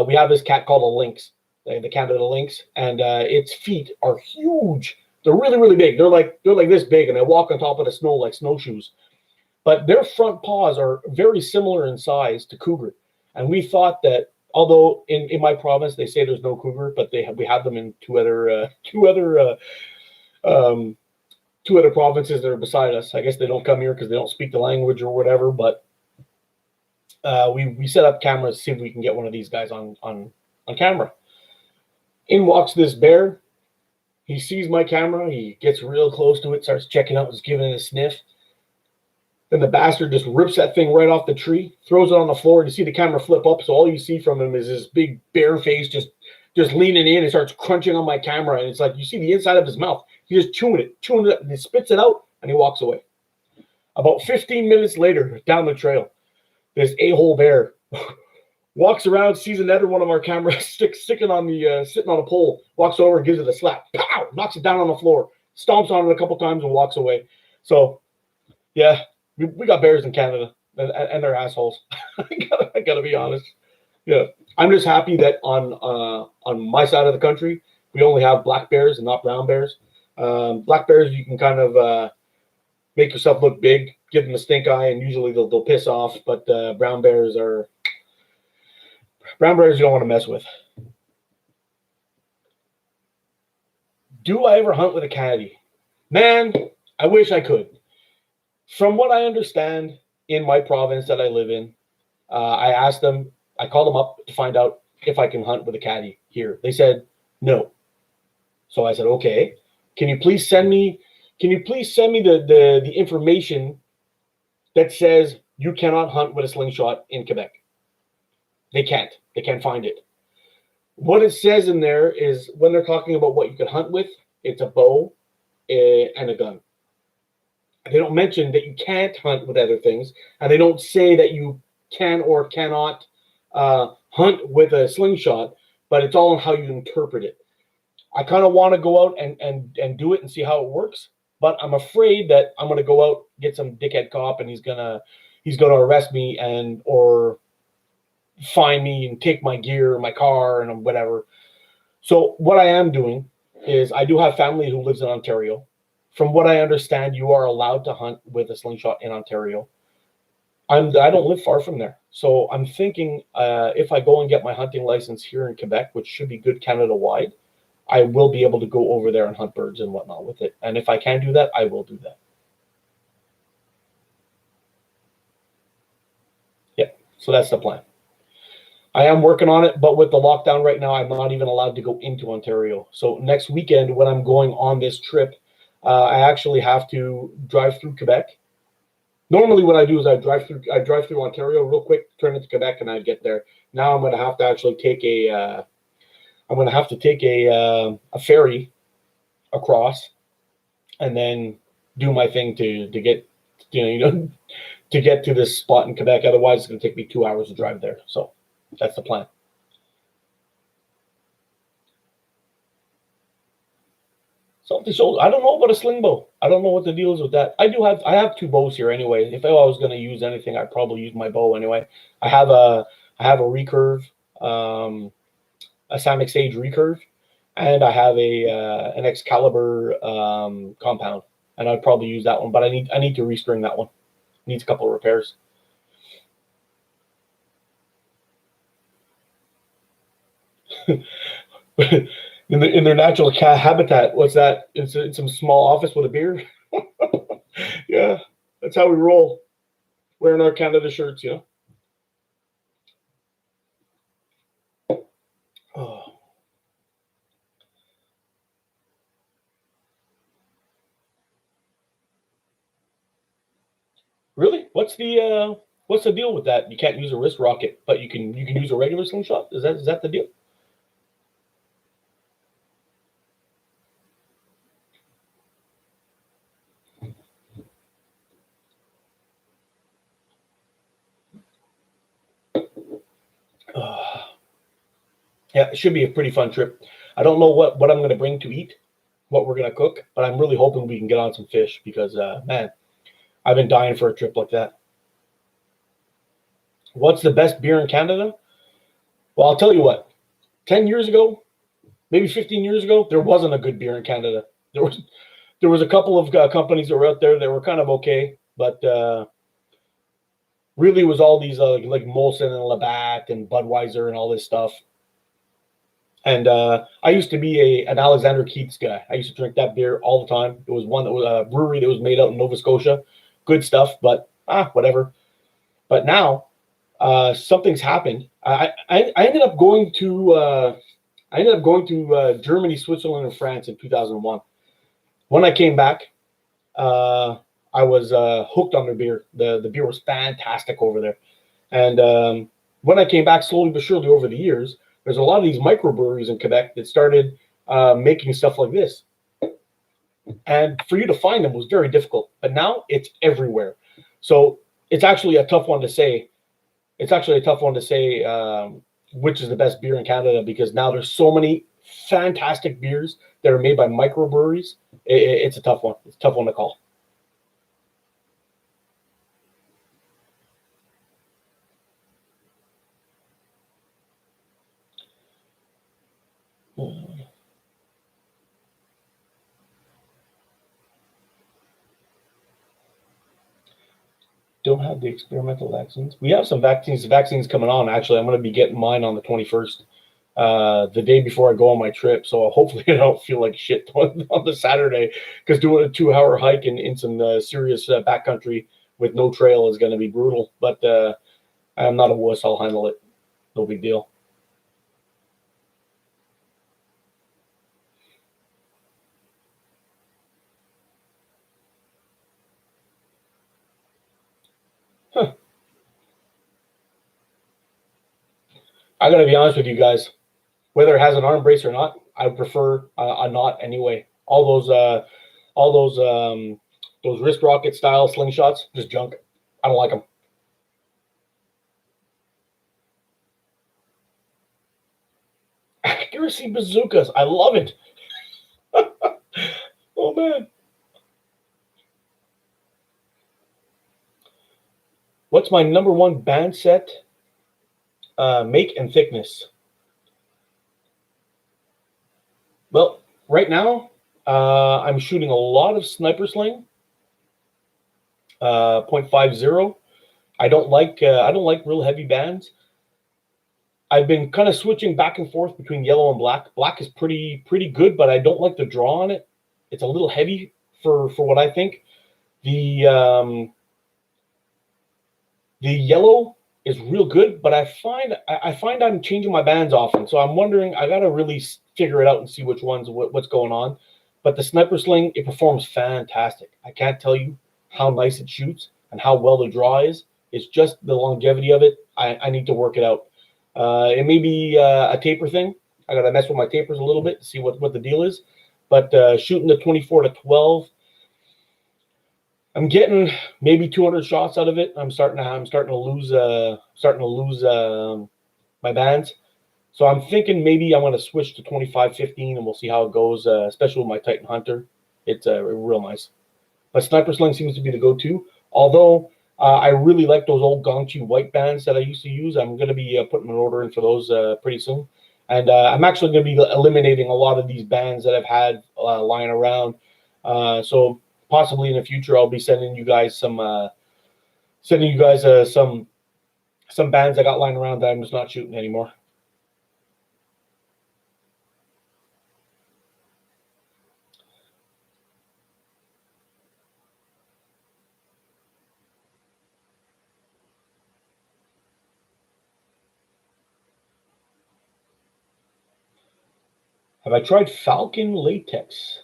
we have this cat called a lynx, the Canada lynx, and its feet are huge. They're really, really big. They're like this big, and they walk on top of the snow like snowshoes. But their front paws are very similar in size to cougar, and we thought that, although in my province they say there's no cougar, but we have them in two other provinces that are beside us. I guess they don't come here because they don't speak the language or whatever. But we set up cameras to see if we can get one of these guys on camera. In walks this bear. He sees my camera. He gets real close to it, starts checking out, just giving it a sniff. Then the bastard just rips that thing right off the tree, throws it on the floor, and you see the camera flip up. So all you see from him is this big bear face just leaning in and starts crunching on my camera. And it's like you see the inside of his mouth. He's just chewing it up, and he spits it out, and he walks away. About 15 minutes later, down the trail, this a-hole bear walks around, sees another one of our cameras sitting on a pole, walks over and gives it a slap. Pow! Knocks it down on the floor, stomps on it a couple times, and walks away. So, yeah, we got bears in Canada, and they're assholes. I gotta be honest. Yeah, I'm just happy that on my side of the country, we only have black bears and not brown bears. Black bears, you can kind of make yourself look big, give them a stink eye, and usually they'll piss off. But brown bears you don't want to mess with. Do I ever hunt with a caddy? Man, I wish I could. From what I understand, in my province that I live in, I called them up to find out if I can hunt with a caddy here. They said no. So I said, okay. Can you please send me the information that says you cannot hunt with a slingshot in Quebec. They can't. They can't find it. What it says in there is when they're talking about what you can hunt with, it's a bow and a gun. They don't mention that you can't hunt with other things, and they don't say that you can or cannot hunt with a slingshot, but it's all on how you interpret it. I kind of want to go out and do it and see how it works, but I'm afraid that I'm going to go out, get some dickhead cop, and he's gonna arrest me and or fine me and take my gear, my car, and whatever. So what I am doing is I do have family who lives in Ontario. From what I understand, you are allowed to hunt with a slingshot in Ontario. I don't live far from there, so I'm thinking if I go and get my hunting license here in Quebec, which should be good Canada-wide, I will be able to go over there and hunt birds and whatnot with it. And if I can do that, I will do that. Yeah, so that's the plan. I am working on it, but with the lockdown right now, I'm not even allowed to go into Ontario. So next weekend, when I'm going on this trip, I actually have to drive through Quebec. Normally, what I do is I drive through Ontario real quick, turn into Quebec, and I get there. Now I'm going to have to actually take a ferry across, and then do my thing to get to get to this spot in Quebec. Otherwise, it's going to take me 2 hours to drive there. So that's the plan. Something shows. I don't know about a sling bow. I don't know what the deal is with that. I have two bows here anyway. If I was going to use anything, I'd probably use my bow anyway. I have a recurve, a Samick Sage recurve, and I have an Excalibur compound, and I'd probably use that one. But I need to restring that one. Needs a couple of repairs. in their natural habitat. What's that? It's some small office with a beer. Yeah, that's how we roll. Wearing our Canada shirts, Oh. Really? What's the deal with that? You can't use a wrist rocket, but you can use a regular slingshot. Is that the deal? Yeah, it should be a pretty fun trip. I don't know what I'm going to bring to eat, what we're going to cook, but I'm really hoping we can get on some fish because, man, I've been dying for a trip like that. What's the best beer in Canada? Well, I'll tell you what. 10 years ago, maybe 15 years ago, there wasn't a good beer in Canada. There was a couple of companies that were out there that were kind of okay, but really was all these like Molson and Labatt and Budweiser and all this stuff. And I used to be an Alexander Keith's guy. I used to drink that beer all the time. It was one that was a brewery that was made out in Nova Scotia. Good stuff, but whatever. But now something's happened. I ended up going to Germany, Switzerland, and France in 2001. When I came back, I was hooked on their beer. The beer was fantastic over there. And when I came back, slowly but surely over the years, there's a lot of these microbreweries in Quebec that started making stuff like this. And for you to find them was very difficult. But now it's everywhere. So it's actually a tough one to say. Which is the best beer in Canada, because now there's so many fantastic beers that are made by microbreweries. It's a tough one. It's a tough one to call. Don't have the experimental vaccines. We have some vaccines coming on. Actually, I'm going to be getting mine on the 21st, the day before I go on my trip. So hopefully I don't feel like shit on the Saturday, because doing a 2-hour hike in some serious backcountry with no trail is going to be brutal. But I'm not a wuss. I'll handle it. No big deal. Huh. I gotta be honest with you guys. Whether it has an arm brace or not, I would prefer a knot anyway. All those wrist rocket style slingshots, just junk. I don't like them. Accuracy bazookas, I love it. Oh man. What's my number one band set make and thickness? Well, right now, I'm shooting a lot of sniper sling, 0.50. I don't like real heavy bands. I've been kind of switching back and forth between yellow and black. Black is pretty good, but I don't like the draw on it. It's a little heavy for what I think. The yellow is real good, but I find I'm changing my bands often. So I'm wondering, I gotta really figure it out and see which ones what's going on. But the sniper sling, it performs fantastic. I can't tell you how nice it shoots and how well the draw is. It's just the longevity of it. I need to work it out. It may be a taper thing. I got to mess with my tapers a little bit to see what the deal is. But shooting the 24 to 12, I'm getting maybe 200 shots out of it. I'm starting to lose my bands. So I'm thinking maybe I'm going to switch to 25-15 and we'll see how it goes, especially with my Titan Hunter. It's real nice. But sniper sling seems to be the go-to. Although I really like those old Gongchi white bands that I used to use. I'm going to be putting an order in for those pretty soon. And I'm actually going to be eliminating a lot of these bands that I've had lying around. So possibly in the future, I'll be sending you guys some bands I got lying around that I'm just not shooting anymore. Have I tried Falcon latex?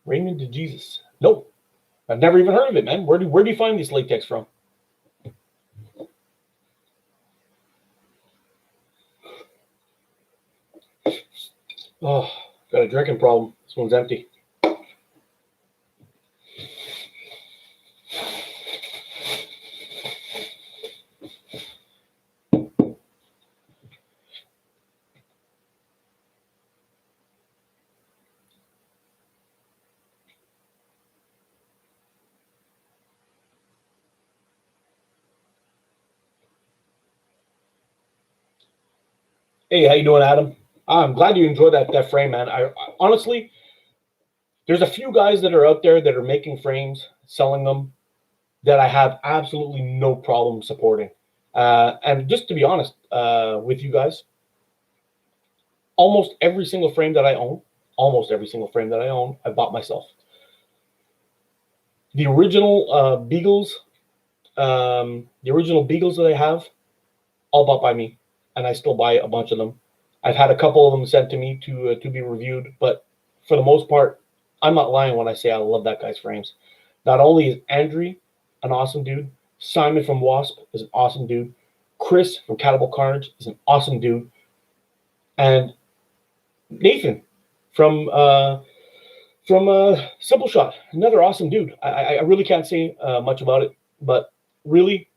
Raymond to Jesus. Nope. I've never even heard of it, man. Where do you find this latex from? Oh, got a drinking problem. This one's empty. Hey, how you doing, Adam? I'm glad you enjoyed that frame, man. I honestly, there's a few guys that are out there that are making frames, selling them, that I have absolutely no problem supporting. And just to be honest with you guys, almost every single frame that I own, I bought myself. The original Beagles, that I have, all bought by me, and I still buy a bunch of them. I've had a couple of them sent to me to be reviewed, but for the most part, I'm not lying when I say I love that guy's frames. Not only is Andrew an awesome dude, Simon from Wasp is an awesome dude, Chris from Cannibal Carnage is an awesome dude, and Nathan from Simple Shot, another awesome dude. I really can't say much about it, but really,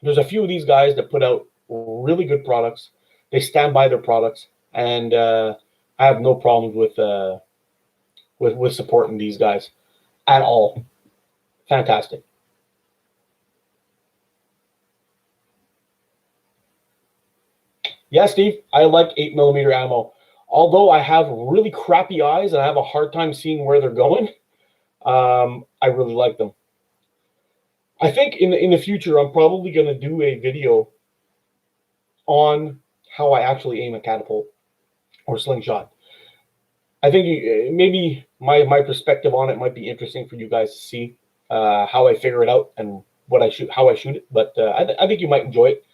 there's a few of these guys that put out really good products. They stand by their products, and I have no problems with supporting these guys at all. Fantastic. Yeah, Steve, I like 8mm ammo. Although I have really crappy eyes and I have a hard time seeing where they're going, I really like them. I think in the future, I'm probably going to do a video on how I actually aim a catapult or slingshot. I think maybe my perspective on it might be interesting for you guys to see how I figure it out and how I shoot it. But I think you might enjoy it.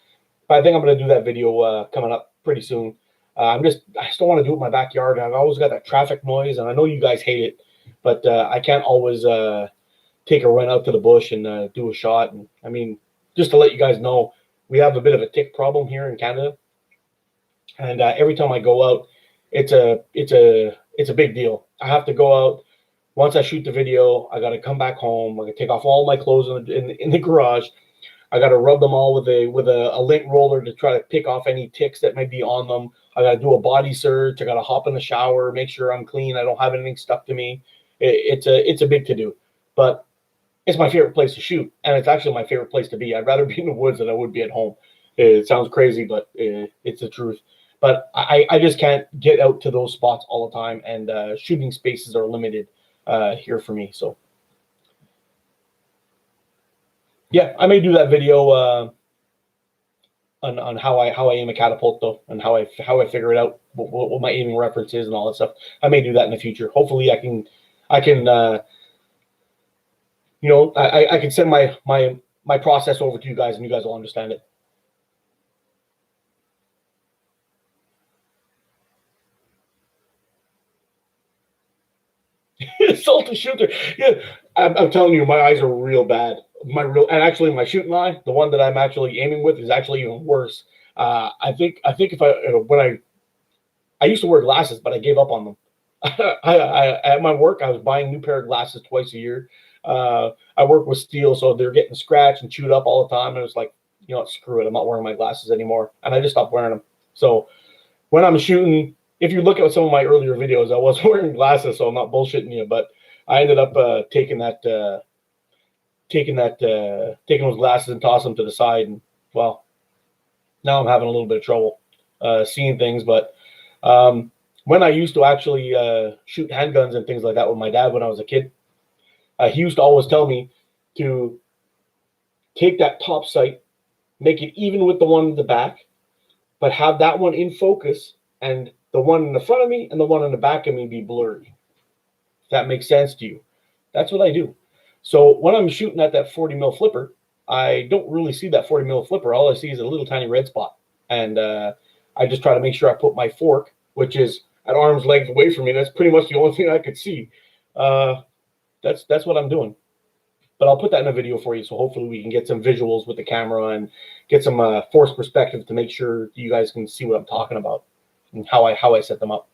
But I think I'm going to do that video coming up pretty soon. I still want to do it in my backyard. I've always got that traffic noise, and I know you guys hate it, but I can't always take a run out to the bush and do a shot. And I mean, just to let you guys know, we have a bit of a tick problem here in Canada, and every time I go out, it's a big deal. I have to go out. Once I shoot the video, I got to come back home. I got to take off all my clothes in the garage. I got to rub them all with a lint roller to try to pick off any ticks that might be on them. I got to do a body search. I got to hop in the shower, make sure I'm clean. I don't have anything stuck to me. It's a big to do, but it's my favorite place to shoot, and it's actually my favorite place to be. I'd rather be in the woods than I would be at home. It sounds crazy, but it's the truth. But I just can't get out to those spots all the time, and shooting spaces are limited here for me. So yeah, I may do that video on how I aim a catapult though, and how I figure it out, what my aiming reference is, and all that stuff. I may do that in the future. Hopefully, I can I can send my process over to you guys, and you guys will understand it. Salty shooter. Yeah, I'm telling you, my eyes are real bad. And actually my shooting eye, the one that I'm actually aiming with, is actually even worse. I think if I used to wear glasses, but I gave up on them. At my work, I was buying a new pair of glasses twice a year. I work with steel, so they're getting scratched and chewed up all the time. And it was like, you know what, screw it. I'm not wearing my glasses anymore. And I just stopped wearing them. So when I'm shooting, if you look at some of my earlier videos, I was wearing glasses, so I'm not bullshitting you. But I ended up taking those glasses and tossing them to the side. And well, now I'm having a little bit of trouble seeing things. But when I used to actually shoot handguns and things like that with my dad when I was a kid, he used to always tell me to take that top sight, make it even with the one in the back, but have that one in focus and the one in the front of me and the one in the back of me be blurry. If that makes sense to you. That's what I do. So when I'm shooting at that 40 mil flipper, I don't really see that 40 mil flipper. All I see is a little tiny red spot. And I just try to make sure I put my fork, which is at arm's length away from me. That's pretty much the only thing I could see. That's what I'm doing. But I'll put that in a video for you, so hopefully we can get some visuals with the camera and get some force perspective to make sure you guys can see what I'm talking about and how I set them up.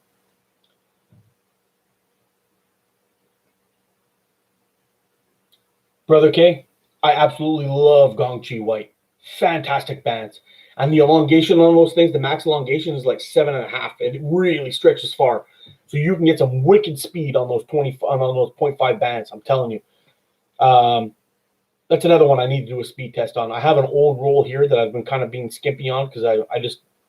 Brother K, I absolutely love Gong Chi White. Fantastic bands. And the elongation on those things, the max elongation is like 7.5. It really stretches far. So you can get some wicked speed on those 0.5 bands, I'm telling you. That's another one I need to do a speed test on. I have an old roll here that I've been kind of being skimpy on because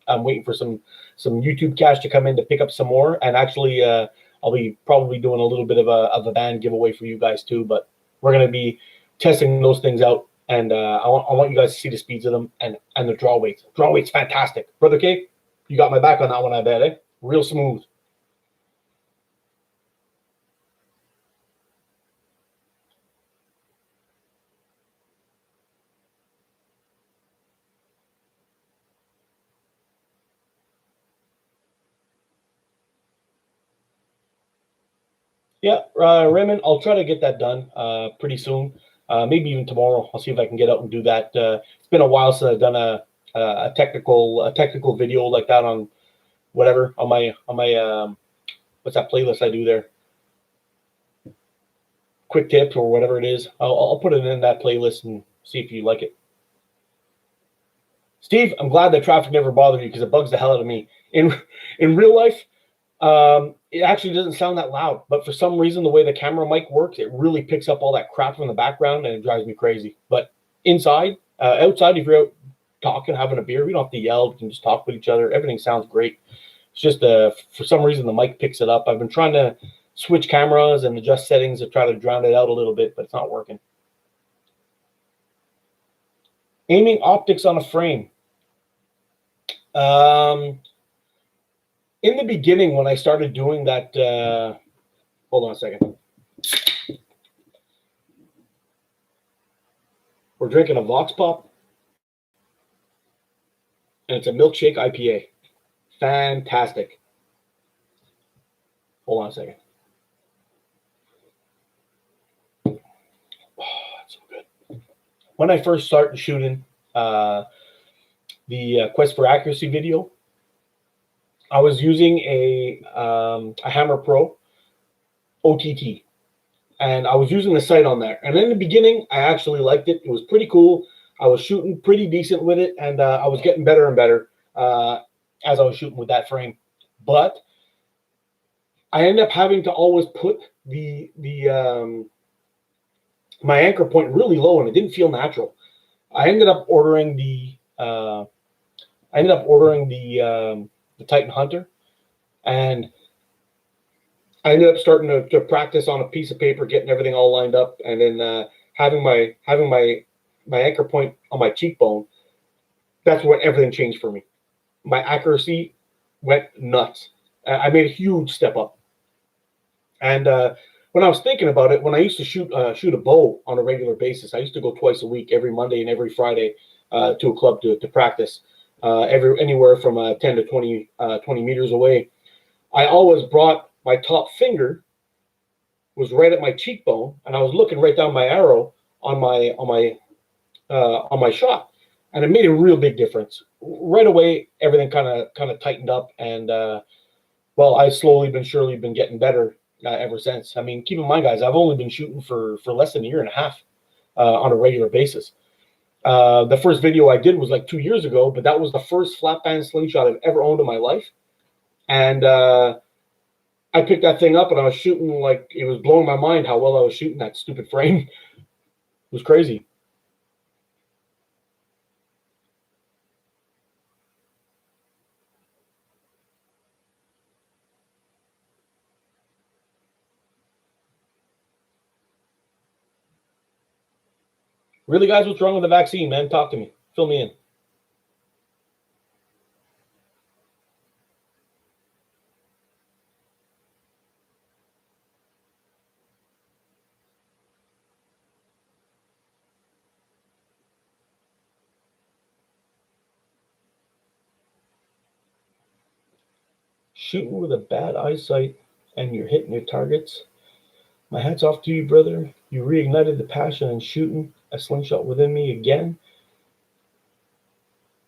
I'm waiting for some YouTube cash to come in to pick up some more. And actually, I'll be probably doing a little bit of a band giveaway for you guys too. But we're going to be testing those things out. And I want you guys to see the speeds of them and the draw weights. Draw weight's fantastic. Brother K, you got my back on that one, I bet, eh? Real smooth. Yeah, Raymond, I'll try to get that done pretty soon. Maybe even tomorrow. I'll see if I can get out and do that. It's been a while since I've done a technical video like that on whatever on my what's that playlist I do there? Quick tips or whatever it is. I'll put it in that playlist and see if you like it. Steve, I'm glad that traffic never bothered you because it bugs the hell out of me. In real life, it actually doesn't sound that loud, but for some reason, the way the camera mic works, it really picks up all that crap from the background and it drives me crazy. But inside, outside, if you're out talking, having a beer, we don't have to yell. We can just talk with each other. Everything sounds great. It's just for some reason, the mic picks it up. I've been trying to switch cameras and adjust settings to try to drown it out a little bit, but it's not working. Aiming optics on a frame. In the beginning, when I started doing that, hold on a second. We're drinking a Vox Pop, and it's a milkshake IPA. Fantastic. Hold on a second. Oh, that's so good. When I first started shooting, the Quest for Accuracy video, I was using a Hammer Pro OTT, and I was using the sight on there. And in the beginning, I actually liked it. It was pretty cool. I was shooting pretty decent with it, and I was getting better and better as I was shooting with that frame. But I ended up having to always put my anchor point really low, and it didn't feel natural. I ended up ordering the Titan Hunter, and I ended up starting to practice on a piece of paper, getting everything all lined up, and then having my anchor point on my cheekbone. That's when everything changed for me. My accuracy went nuts. I made a huge step up. And when I was thinking about it, when I used to shoot a bow on a regular basis, I used to go twice a week, every Monday and every Friday, to a club to practice, anywhere from 10 to 20 meters away. I always brought my top finger was right at my cheekbone, and I was looking right down my arrow on my shot, and it made a real big difference. Right away, everything kind of tightened up, and well, I slowly but surely been getting better ever since. I mean, keep in mind, guys, I've only been shooting for less than a year and a half on a regular basis. The first video I did was like 2 years ago, but that was the first flat band slingshot I've ever owned in my life. And I picked that thing up, and I was shooting like it was blowing my mind how well I was shooting that stupid frame. It was crazy. Really, guys, what's wrong with the vaccine, man? Talk to me. Fill me in. Shooting with a bad eyesight and you're hitting your targets. My hat's off to you, brother. You reignited the passion in shooting a slingshot within me again.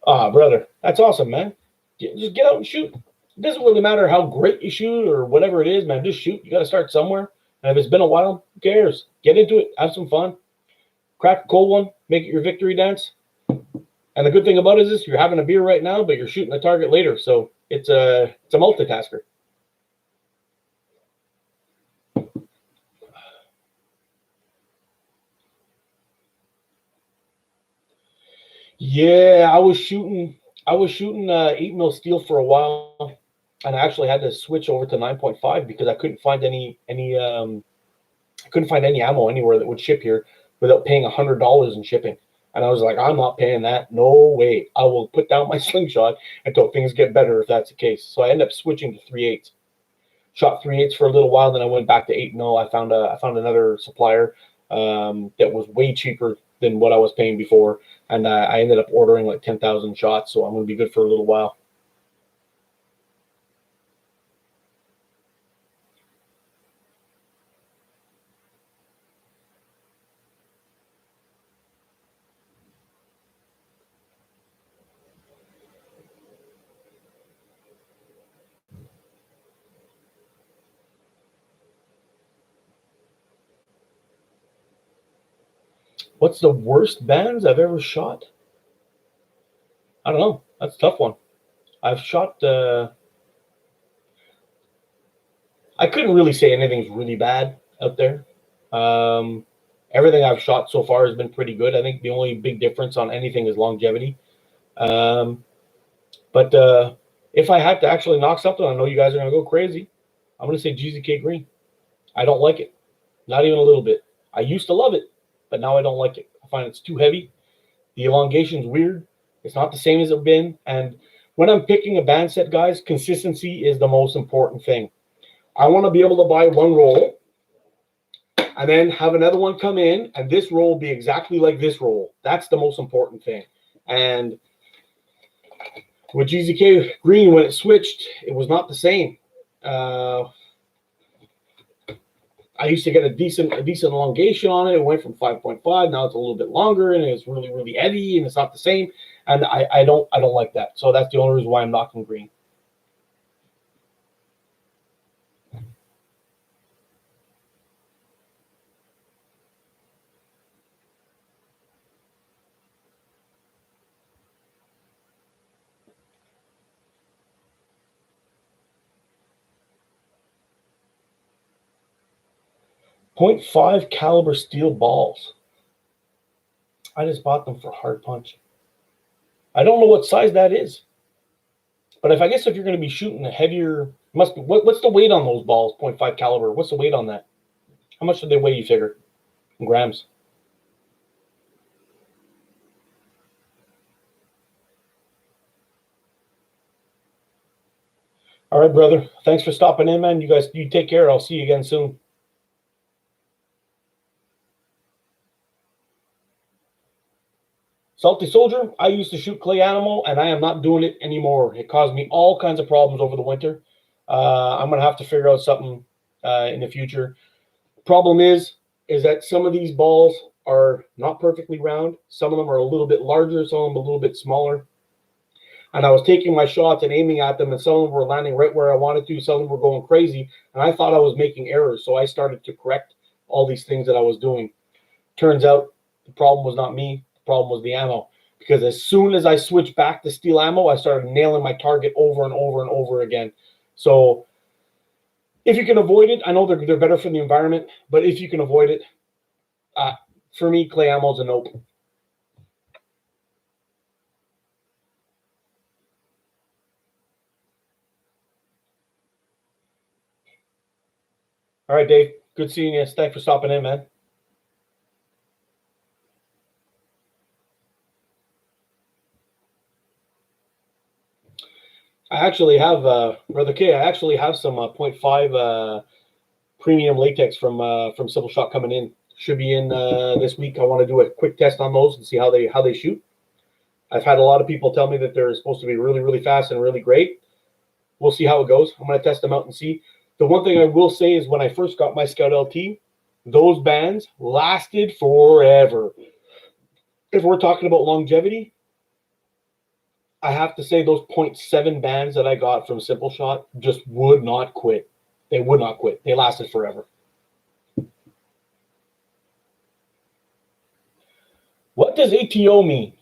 Ah, brother, that's awesome, man. Just get out and shoot. It doesn't really matter how great you shoot or whatever it is, man. Just shoot. You got to start somewhere. And if it's been a while, who cares? Get into it. Have some fun. Crack a cold one. Make it your victory dance. And the good thing about it is you're having a beer right now, but you're shooting a target later. So it's a multitasker. Yeah, I was shooting 8mm steel for a while, and I actually had to switch over to 9.5 because I couldn't find any ammo anywhere that would ship here without paying $100 in shipping. And I was like, I'm not paying that. No way. I will put down my slingshot until things get better if that's the case. So I ended up switching to 3/8. Shot 3/8 for a little while, then I went back to 8mm. I found another supplier that was way cheaper than what I was paying before, and I ended up ordering like 10,000 shots, so I'm going to be good for a little while. What's the worst bands I've ever shot? I don't know. That's a tough one. I've shot. I couldn't really say anything's really bad out there. Everything I've shot so far has been pretty good. I think the only big difference on anything is longevity. But if I had to actually knock something, I know you guys are going to go crazy. I'm going to say GZK Green. I don't like it. Not even a little bit. I used to love it, but now I don't like it. I find it's too heavy. The elongation's weird. It's not the same as it's been. And when I'm picking a band set, guys, consistency is the most important thing. I want to be able to buy one roll and then have another one come in, and this roll be exactly like this roll. That's the most important thing. And with GZK Green, when it switched, it was not the same. I used to get a decent elongation on it. It went from 5.5. Now it's a little bit longer, and it's really, really heavy, and it's not the same. and I don't like that. So that's the only reason why I'm knocking green. .5 caliber steel balls. I just bought them for hard punch. I don't know what size that is, but I guess if you're going to be shooting a heavier, must be what's the weight on those balls? .5 caliber. What's the weight on that? How much do they weigh? You figure in grams? All right, brother. Thanks for stopping in, man. You take care. I'll see you again soon. Salty Soldier, I used to shoot clay animal, and I am not doing it anymore. It caused me all kinds of problems over the winter. I'm going to have to figure out something in the future. Problem is that some of these balls are not perfectly round. Some of them are a little bit larger, some of them a little bit smaller. And I was taking my shots and aiming at them, and some of them were landing right where I wanted to. Some of them were going crazy, and I thought I was making errors. So I started to correct all these things that I was doing. Turns out the problem was not me. The problem was the ammo. Because as soon as I switched back to steel ammo, I started nailing my target over and over and over again. So if you can avoid it, I know they're better for the environment, but if you can avoid it, for me, clay ammo is a nope. All right, Dave. Good seeing you. Thanks for stopping in, man. I actually have, Brother K, I actually have some .5 premium latex from Simple Shot coming in. Should be in this week. I want to do a quick test on those and see how they shoot. I've had a lot of people tell me that they're supposed to be really, really fast and really great. We'll see how it goes. I'm going to test them out and see. The one thing I will say is when I first got my Scout LT, those bands lasted forever. If we're talking about longevity, I have to say those .7 bands that I got from Simple Shot just would not quit. They would not quit. They lasted forever. What does ATO mean?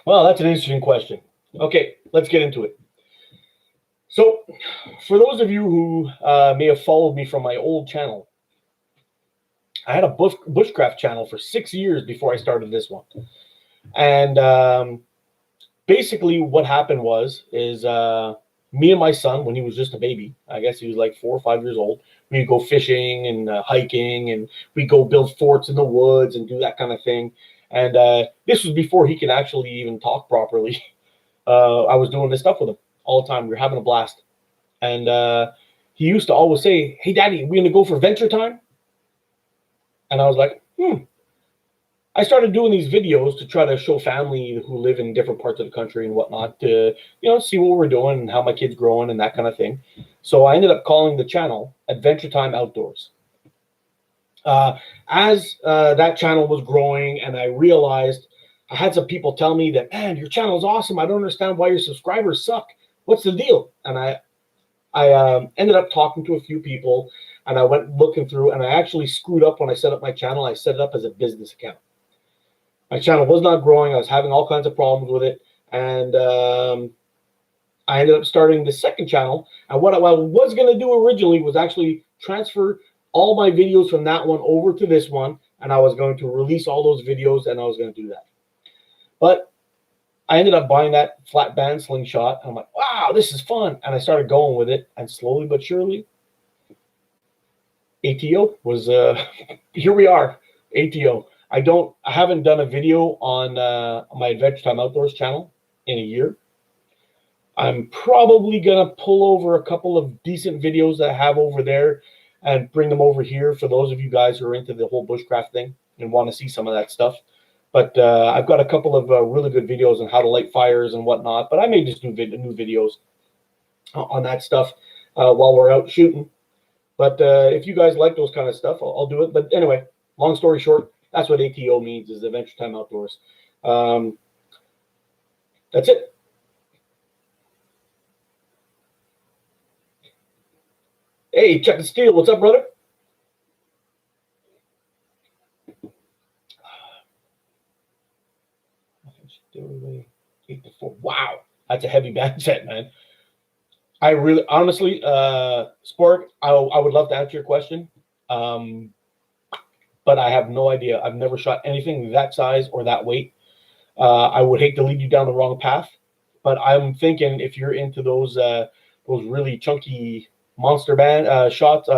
Well, that's an interesting question. Okay, let's get into it. So, for those of you who may have followed me from my old channel, I had a bushcraft channel for 6 years before I started this one. And basically what happened is me and my son, when he was just a baby, I guess he was like 4 or 5 years old, we'd go fishing and hiking, and we'd go build forts in the woods and do that kind of thing. And this was before he could actually even talk properly. I was doing this stuff with him all the time. We were having a blast. And he used to always say, "Hey, Daddy, we're going to go for venture time?" And I was like, I started doing these videos to try to show family who live in different parts of the country and whatnot to, see what we're doing and how my kid's growing and that kind of thing. So I ended up calling the channel Adventure Time Outdoors. As that channel was growing, and I realized I had some people tell me that, "Man, your channel is awesome. I don't understand why your subscribers suck. What's the deal?" And I ended up talking to a few people, and I went looking through, and I actually screwed up when I set up my channel. I set it up as a business account. My channel was not growing. I was having all kinds of problems with it, and I ended up starting the second channel. And what I was going to do originally was actually transfer all my videos from that one over to this one, and I was going to release all those videos, and I was going to do that. But I ended up buying that flat band Slingshot, and I'm like, wow, this is fun. And I started going with it, and slowly but surely, ATO was, here we are, ATO. I haven't done a video on my Adventure Time Outdoors channel in a year. I'm probably going to pull over a couple of decent videos that I have over there and bring them over here for those of you guys who are into the whole bushcraft thing and want to see some of that stuff. But I've got a couple of really good videos on how to light fires and whatnot. But I may just do new videos on that stuff while we're out shooting. But if you guys like those kind of stuff, I'll do it. But anyway, long story short, that's what ATO means, is Adventure Time Outdoors. That's it. Hey, Chuck and Steel, what's up, brother? Wow, that's a heavy band set, man. I really, honestly, Spork, I would love to answer your question, um, but I have no idea. I've never shot anything that size or that weight. I would hate to lead you down the wrong path, but I'm thinking if you're into those really chunky monster band shots,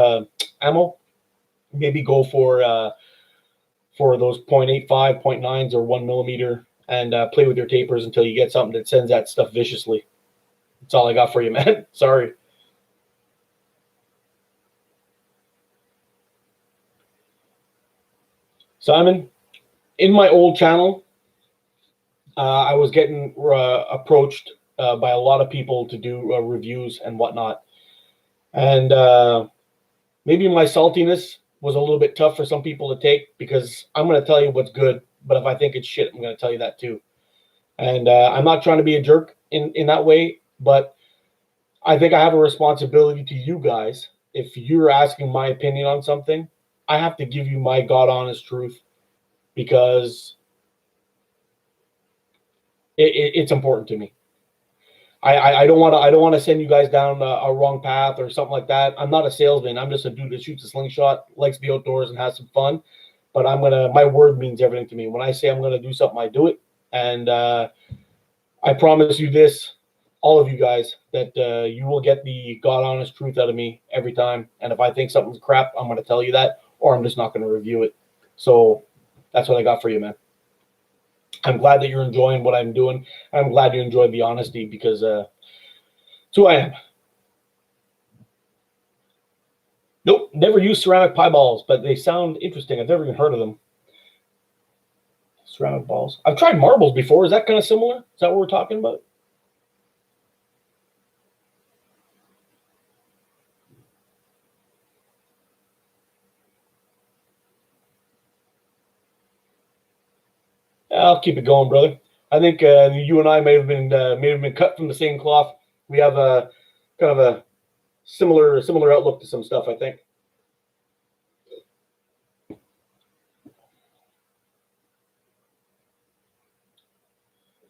ammo, maybe go for those 0.85, 0.9s, or 1 millimeter, and play with your tapers until you get something that sends that stuff viciously. That's all I got for you, man. Sorry. Simon, in my old channel, I was getting approached by a lot of people to do reviews and whatnot. And maybe my saltiness was a little bit tough for some people to take, because I'm going to tell you what's good, but if I think it's shit, I'm going to tell you that too. And I'm not trying to be a jerk in that way, but I think I have a responsibility to you guys. If you're asking my opinion on something, I have to give you my God honest truth, because it's important to me. I don't want to send you guys down a wrong path or something like that. I'm not a salesman. I'm just a dude that shoots a slingshot, likes the outdoors, and has some fun. But my word means everything to me. When I say I'm gonna do something, I do it. And I promise you this, all of you guys, that you will get the God honest truth out of me every time. And if I think something's crap, I'm gonna tell you that, or I'm just not gonna review it. So that's what I got for you, man. I'm glad that you're enjoying what I'm doing. I'm glad you enjoyed the honesty, because it's who I am. Nope, never used ceramic pie balls, but they sound interesting. I've never even heard of them. Ceramic balls. I've tried marbles before. Is that kind of similar? Is that what we're talking about? I'll keep it going, brother. I think you and I may have been cut from the same cloth. We have a kind of a similar outlook to some stuff, I think.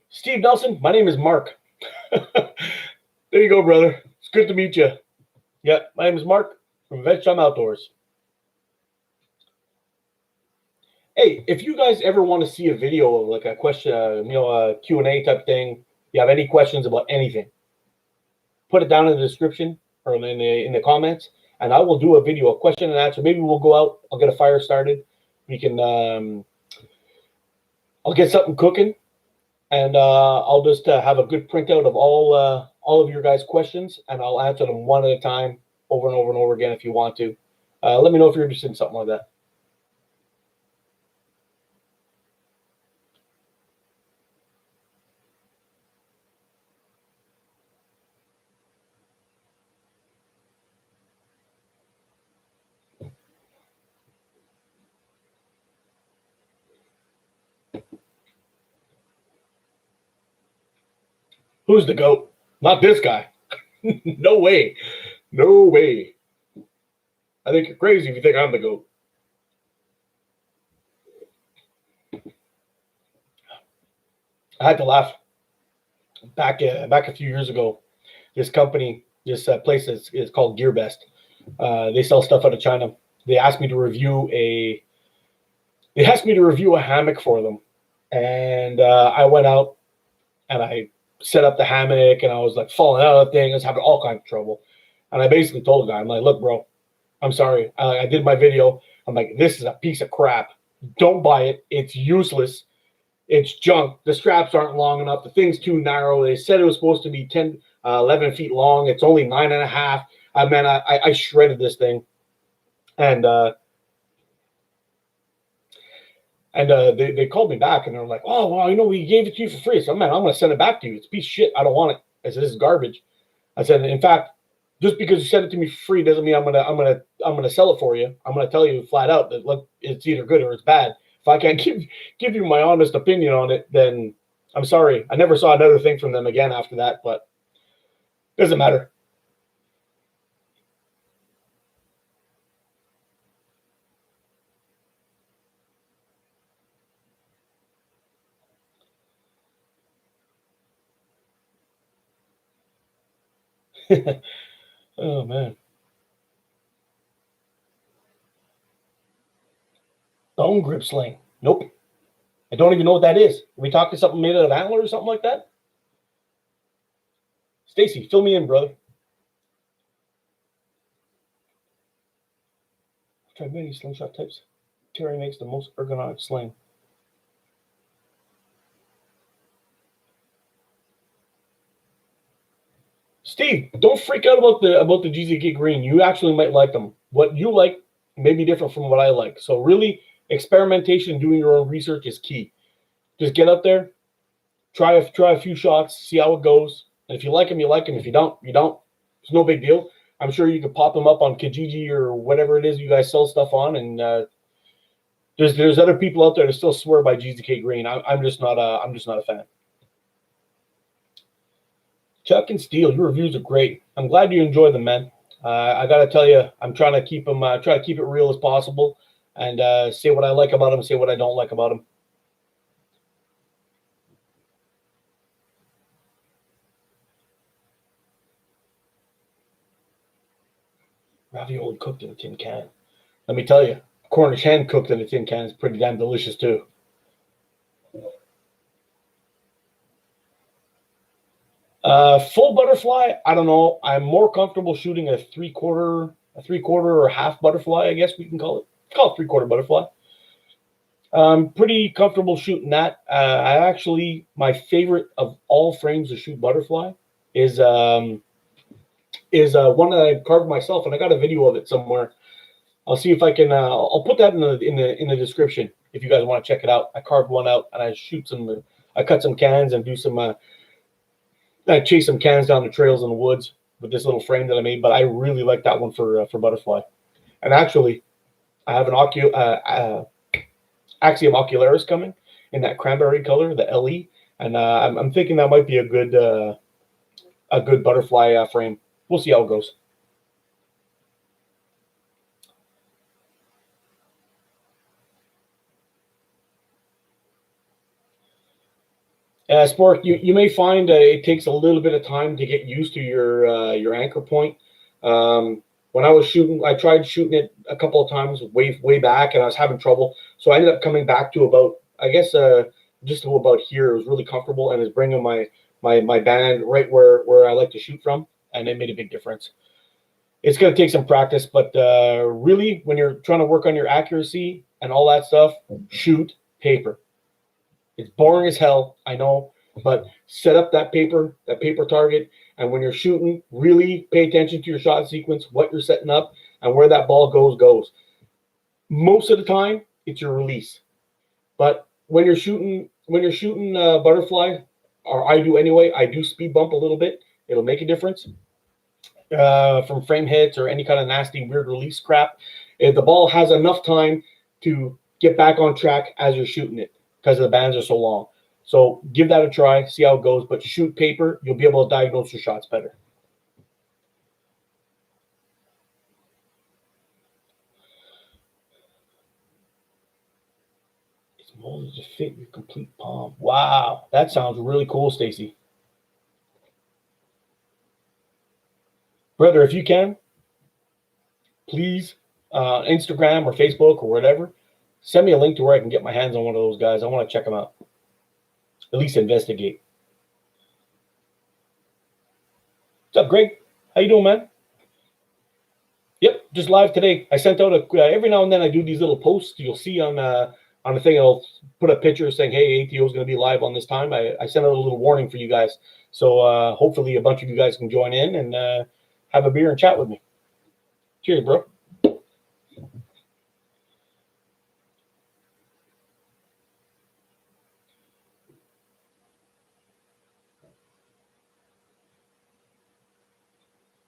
Steve Nelson, my name is Mark. There you go, brother. It's good to meet you. Yeah, my name is Mark from Veg Time Outdoors. Hey, if you guys ever want to see a video, like a question, a Q&A type thing, you have any questions about anything, put it down in the description or in the comments, and I will do a video, a question and answer. Maybe we'll go out. I'll get a fire started. We can. I'll get something cooking, and I'll just have a good printout of all of your guys' questions, and I'll answer them one at a time, over and over and over again. If you want to, let me know if you're interested in something like that. Who's the GOAT? Not this guy. No way. No way. I think you're crazy if you think I'm the GOAT. I had to laugh. Back a few years ago, this company, this place is called GearBest. They sell stuff out of China. They asked me to review a hammock for them, and I went out and I set up the hammock, and I was like falling out of the thing. I was having all kinds of trouble, and I basically told the guy, I'm like, look, bro, I'm sorry. I did my video. I'm like, this is a piece of crap. Don't buy it. It's useless. It's junk. The straps aren't long enough. The thing's too narrow. They said it was supposed to be 10, 11 feet long. It's only 9.5. Man, I shredded this thing. And they called me back, and they're like, oh, well, we gave it to you for free. So, man, I'm going to send it back to you. It's a piece of shit. I don't want it. I said, this is garbage. I said, in fact, just because you sent it to me for free doesn't mean I'm gonna sell it for you. I'm gonna tell you flat out that, look, it's either good or it's bad. If I can't give you my honest opinion on it, then I'm sorry. I never saw another thing from them again after that, but doesn't matter. Oh, man. Bone grip sling. Nope. I don't even know what that is. Are we talking something made out of antler or something like that? Stacy, fill me in, brother. I've tried many slingshot types. Terry makes the most ergonomic sling. Steve, don't freak out about the GZK Green. You actually might like them. What you like may be different from what I like. So really, experimentation, doing your own research is key. Just get out there, try a few shots, see how it goes. And if you like them, you like them. If you don't, you don't. It's no big deal. I'm sure you could pop them up on Kijiji or whatever it is you guys sell stuff on. And there's other people out there that still swear by GZK Green. I'm just not a fan. Chuck and Steele, your reviews are great. I'm glad you enjoy them, man. I got to tell you, I'm trying to keep them, try to keep it real as possible, and say what I like about them, say what I don't like about them. Ravioli cooked in a tin can. Let me tell you, Cornish hen cooked in a tin can is pretty damn delicious too. Full butterfly, I don't know. I'm more comfortable shooting a three-quarter or half butterfly, I guess we can call it. Call it three-quarter butterfly. Pretty comfortable shooting that. My favorite of all frames to shoot butterfly is one that I carved myself, and I got a video of it somewhere. I'll see if I can. I'll put that in the description if you guys want to check it out. I carved one out, and I cut some cans and do some. I chase some cans down the trails in the woods with this little frame that I made. But I really like that one for butterfly. And actually, I have an Axiom Ocularis coming in that cranberry color, the LE, and I'm thinking that might be a good butterfly frame. We'll see how it goes. Spork, you may find it takes a little bit of time to get used to your anchor point. When I was shooting, I tried shooting it a couple of times way back, and I was having trouble. So I ended up coming back to about, I guess, just to about here. It was really comfortable, and it's bringing my band right where I like to shoot from, and it made a big difference. It's going to take some practice, but really, when you're trying to work on your accuracy and all that stuff, shoot paper. It's boring as hell, I know, but set up that paper target, and when you're shooting, really pay attention to your shot sequence, what you're setting up, and where that ball goes. Most of the time, it's your release. But when you're shooting butterfly, or I do anyway, I do speed bump a little bit. It'll make a difference. From frame hits or any kind of nasty, weird release crap, if the ball has enough time to get back on track as you're shooting it, because the bands are so long. So give that a try, see how it goes, but shoot paper, you'll be able to diagnose your shots better. It's molded to fit your complete palm. Wow, that sounds really cool, Stacy. Brother, if you can, please, Instagram or Facebook or whatever, send me a link to where I can get my hands on one of those guys. I want to check them out. At least investigate. What's up, Greg? How you doing, man? Yep, just live today. I sent out every now and then I do these little posts. You'll see on the thing, I'll put a picture saying, hey, ATO is going to be live on this time. I sent out a little warning for you guys. So hopefully a bunch of you guys can join in and have a beer and chat with me. Cheers, bro.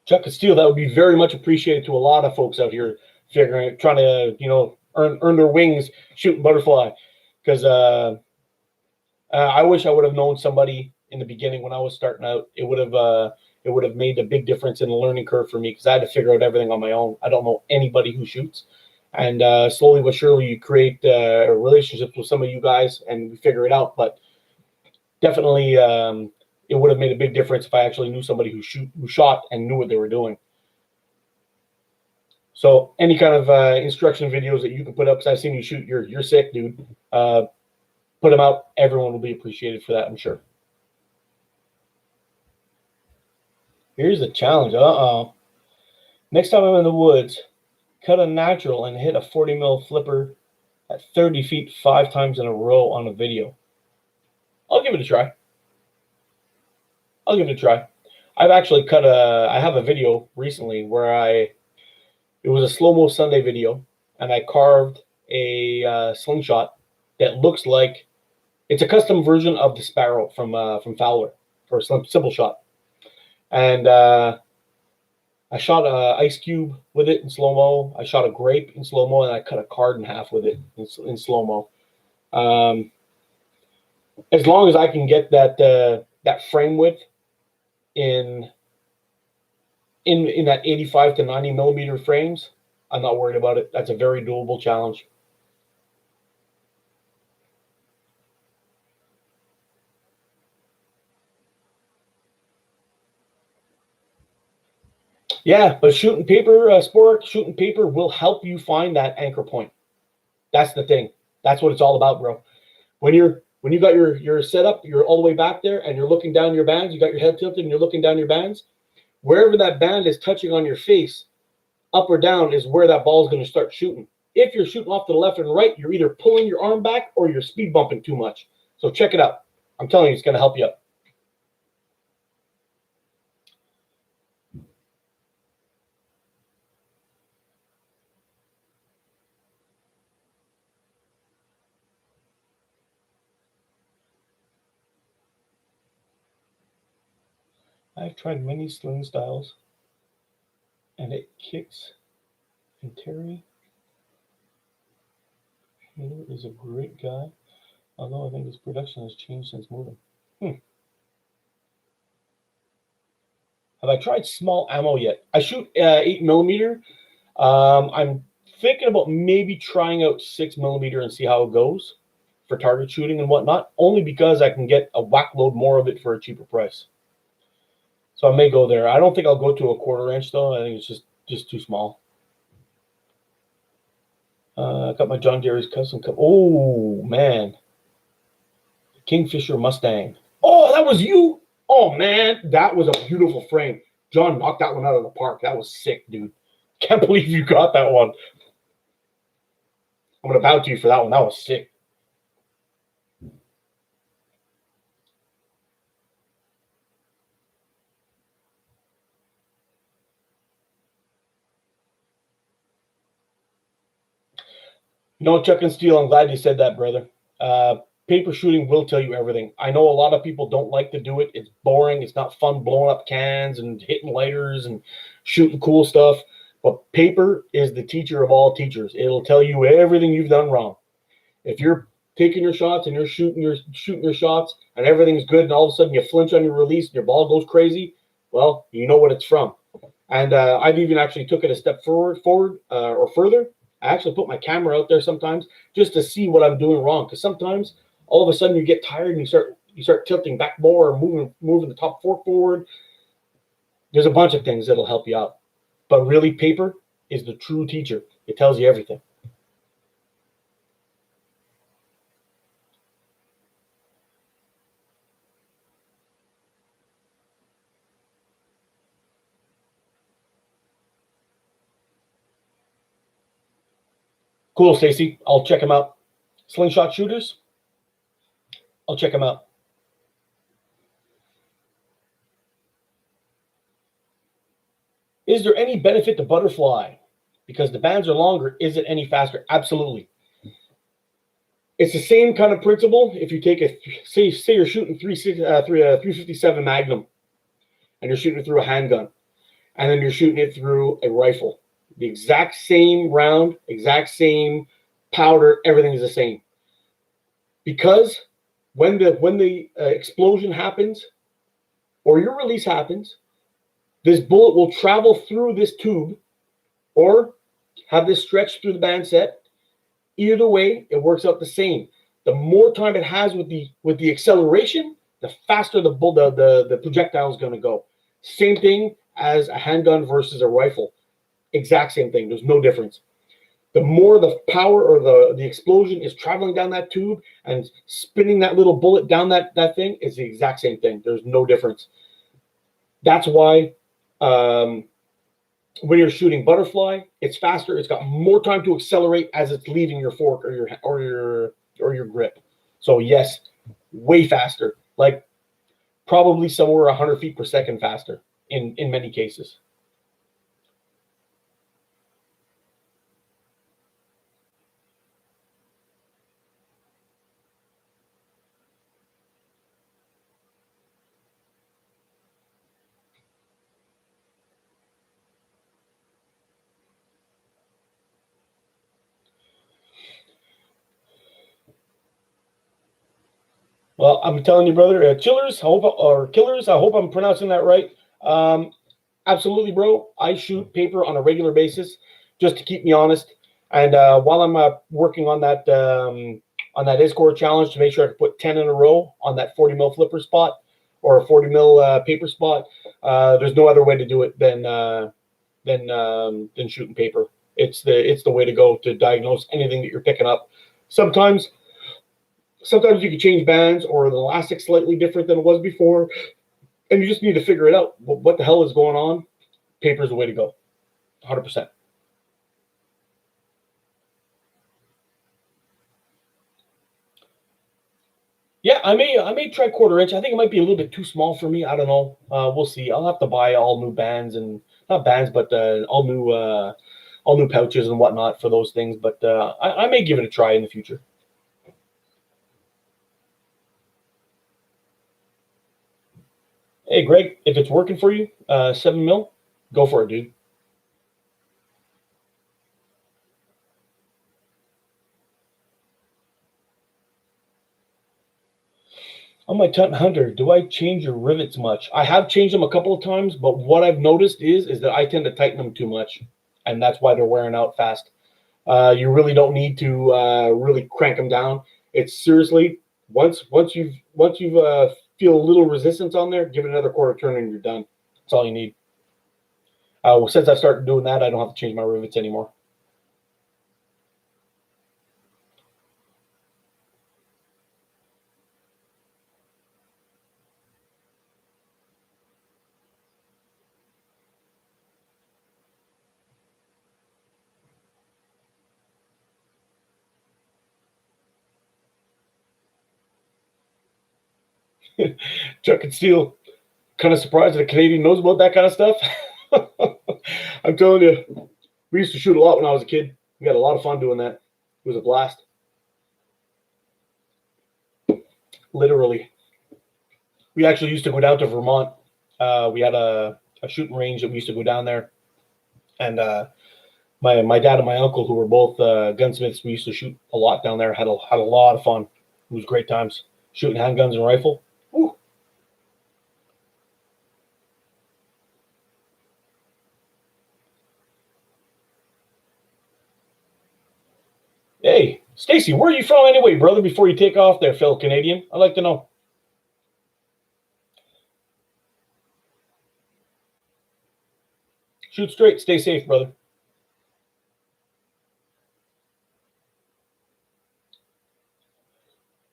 Chuck and Steele, that would be very much appreciated to a lot of folks out here trying to, earn their wings shooting butterfly. Because I wish I would have known somebody in the beginning when I was starting out. It would have made a big difference in the learning curve for me because I had to figure out everything on my own. I don't know anybody who shoots, and slowly but surely you create relationships with some of you guys and we figure it out. But definitely, it would have made a big difference if I actually knew somebody who shot and knew what they were doing. So any kind of instruction videos that you can put up, because I've seen you shoot, you're sick, dude. Put them out. Everyone will be appreciated for that, I'm sure. Here's the challenge. Uh-oh. Next time I'm in the woods, cut a natural and hit a 40 mil flipper at 30 feet 5 times in a row on a video. I'll give it a try. I've actually I have a video recently where it was a slow-mo Sunday video, and I carved a slingshot that looks like it's a custom version of the Sparrow from Fowler for a simple shot. And I shot an ice cube with it in slow-mo. I shot a grape in slow-mo, and I cut a card in half with it in slow-mo. As long as I can get that frame width in that 85 to 90 millimeter frames, I'm not worried about it. That's a very doable challenge. Yeah, but shooting paper, sport, shooting paper will help you find that anchor point. That's the thing. That's what it's all about, bro. When you got your setup, you're all the way back there, and you're looking down your bands. You got your head tilted, and you're looking down your bands. Wherever that band is touching on your face, up or down, is where that ball is going to start shooting. If you're shooting off to the left and right, you're either pulling your arm back or you're speed bumping too much. So check it out. I'm telling you, it's going to help you out. I've tried many sling styles, and it kicks. And Terry Miller is a great guy, although I think his production has changed since moving. Have I tried small ammo yet? I shoot 8 millimeter. I'm thinking about maybe trying out 6 millimeter and see how it goes for target shooting and whatnot, only because I can get a whack load more of it for a cheaper price. So I may go there. I don't think I'll go to a 1/4 inch though. I think it's just too small. I got my John Deere's custom cup. Oh man, Kingfisher Mustang. Oh, that was you. Oh man, that was a beautiful frame. John knocked that one out of the park. That was sick, dude. Can't believe you got that one. I'm gonna bow to you for that one. That was sick. No, Chuck and Steel, I'm glad you said that, brother. Paper shooting will tell you everything. I know a lot of people don't like to do it. It's boring. It's not fun blowing up cans and hitting lighters and shooting cool stuff. But paper is the teacher of all teachers. It'll tell you everything you've done wrong. If you're taking your shots and you're shooting your shots and everything's good, and all of a sudden you flinch on your release and your ball goes crazy, well, you know what it's from. And I've even actually took it a step forward or further. I actually put my camera out there sometimes just to see what I'm doing wrong. Because sometimes all of a sudden you get tired and you start tilting back more or moving the top fork forward. There's a bunch of things that'll help you out. But really, paper is the true teacher. It tells you everything. Cool, Stacy. I'll check them out. Slingshot shooters, I'll check them out. Is there any benefit to butterfly? Because the bands are longer, is it any faster? Absolutely. It's the same kind of principle. If you take say you're shooting 357 Magnum, and you're shooting it through a handgun, and then you're shooting it through a rifle. The exact same round, exact same powder, everything is the same. Because when the explosion happens or your release happens, this bullet will travel through this tube or have this stretch through the band set. Either way, it works out the same. The more time it has with the acceleration, the faster the projectile is going to go. Same thing as a handgun versus a rifle. Exact same thing. There's no difference. The more the power or the explosion is traveling down that tube and spinning that little bullet down that thing, it's the exact same thing. There's no difference. That's why when you're shooting butterfly, it's faster. It's got more time to accelerate as it's leaving your fork or your grip. So yes, way faster. Like probably somewhere 100 feet per second faster in many cases. Well, I'm telling you, brother, killers. I hope I'm pronouncing that right. Absolutely, bro. I shoot paper on a regular basis just to keep me honest. And while I'm working on that ISCOR challenge to make sure I can put 10 in a row on that 40 mil flipper spot or a 40 mil paper spot, there's no other way to do it than shooting paper. It's the way to go to diagnose anything that you're picking up. Sometimes you can change bands or the elastic slightly different than it was before, and you just need to figure it out. What the hell is going on? Paper is the way to go, 100%. Yeah, I may try 1/4 inch. I think it might be a little bit too small for me. I don't know. We'll see. I'll have to buy all new bands and not bands, but all new pouches and whatnot for those things. But I may give it a try in the future. Hey, Greg, if it's working for you, 7 mil, go for it, dude. On my Titan Hunter, do I change your rivets much? I have changed them a couple of times, but what I've noticed is that I tend to tighten them too much, and that's why they're wearing out fast. You really don't need to really crank them down. It's seriously once you feel a little resistance on there, give it another 1/4 turn and you're done. That's all you need. Well, since I started doing that, I don't have to change my rivets anymore. Chuck and Steel, kind of surprised that a Canadian knows about that kind of stuff. I'm telling you, we used to shoot a lot when I was a kid. We had a lot of fun doing that. It was a blast. Literally. We actually used to go down to Vermont. We had a shooting range that we used to go down there. And my dad and my uncle, who were both gunsmiths, we used to shoot a lot down there. Had a lot of fun. It was great times shooting handguns and rifle. Woo. Hey, Stacy, where are you from anyway, brother? Before you take off there, fellow Canadian, I'd like to know. Shoot straight. Stay safe, brother.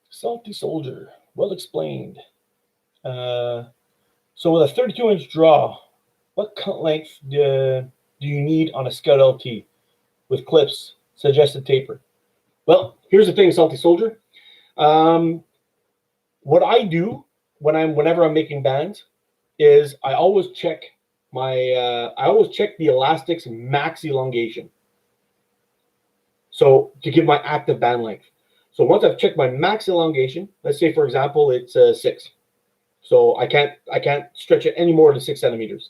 Salty Soldier. Well explained. So with a 32-inch draw, what cut length do you need on a Scout LT with clips? Suggested taper. Well, here's the thing, Salty Soldier. What I do whenever I'm making bands is I always check the elastic's max elongation. So to give my active band length. So once I've checked my max elongation, let's say for example it's 6. So I can't stretch it any more than 6 centimeters.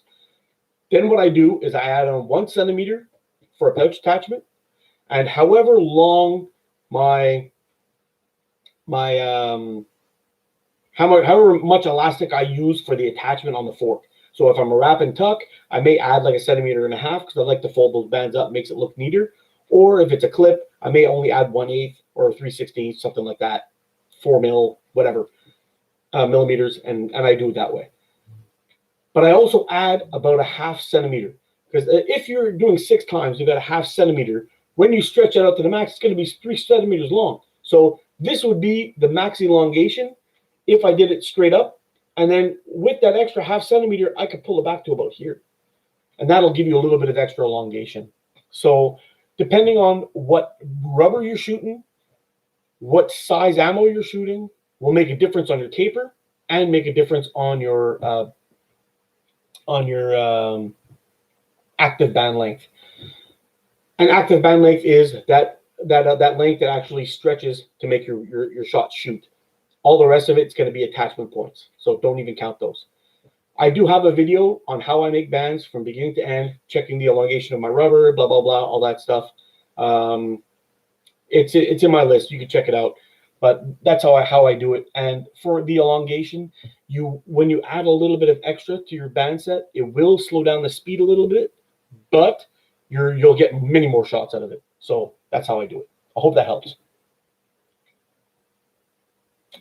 Then what I do is I add on 1 centimeter for a pouch attachment, and however long my however much elastic I use for the attachment on the fork. So if I'm a wrap and tuck, I may add like 1.5 centimeters because I like to fold those bands up, makes it look neater. Or if it's a clip, I may only add 1/8 or 3/16, something like that, 4 mil, whatever, millimeters, and I do it that way. But I also add about 1/2 centimeter, because if you're doing 6 times, you've got 1/2 centimeter. When you stretch it out to the max, it's going to be 3 centimeters long. So this would be the max elongation if I did it straight up. And then with that extra 1/2 centimeter, I could pull it back to about here. And that'll give you a little bit of extra elongation. So depending on what rubber you're shooting, what size ammo you're shooting, will make a difference on your taper and make a difference on your active band length. And active band length is that length that actually stretches to make your shot shoot. All the rest of it's going to be attachment points, so don't even count those. I do have a video on how I make bands from beginning to end, checking the elongation of my rubber, blah blah blah, all that stuff. It's in my list. You can check it out. But that's how I do it. And for the elongation, when you add a little bit of extra to your band set, it will slow down the speed a little bit, but you'll get many more shots out of it. So that's how I do it. I hope that helps.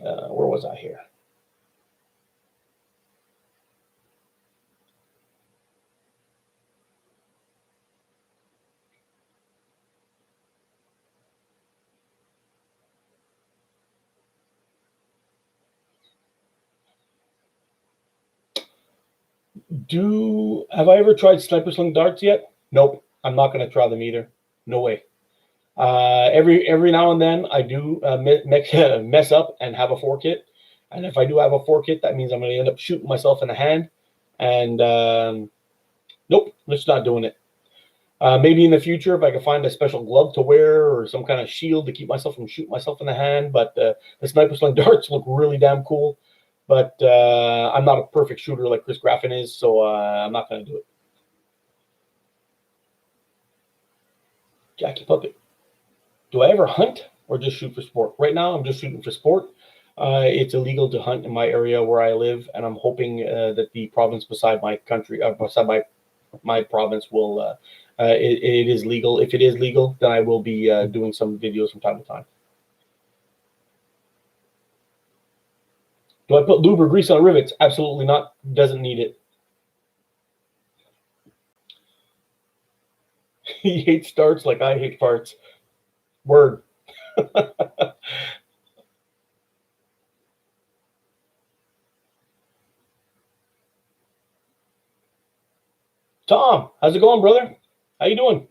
Where was I here? Have I ever tried sniper sling darts yet? Nope. I'm not going to try them either. No way. Every now and then I do mess up and have a fork hit. And if I do have a fork hit, that means I'm going to end up shooting myself in the hand. And nope, just not doing it. Maybe in the future, if I can find a special glove to wear or some kind of shield to keep myself from shooting myself in the hand. But the sniper sling darts look really damn cool. But I'm not a perfect shooter like Chris Graffin is, so I'm not going to do it. Jackie Puppet. Do I ever hunt or just shoot for sport? Right now, I'm just shooting for sport. It's illegal to hunt in my area where I live, and I'm hoping that the province beside my country, beside my province, will it is legal. If it is legal, then I will be doing some videos from time to time. Do I put lube or grease on rivets? Absolutely not. Doesn't need it. He hates starts like I hate farts. Word. Tom, how's it going, brother? How you doing?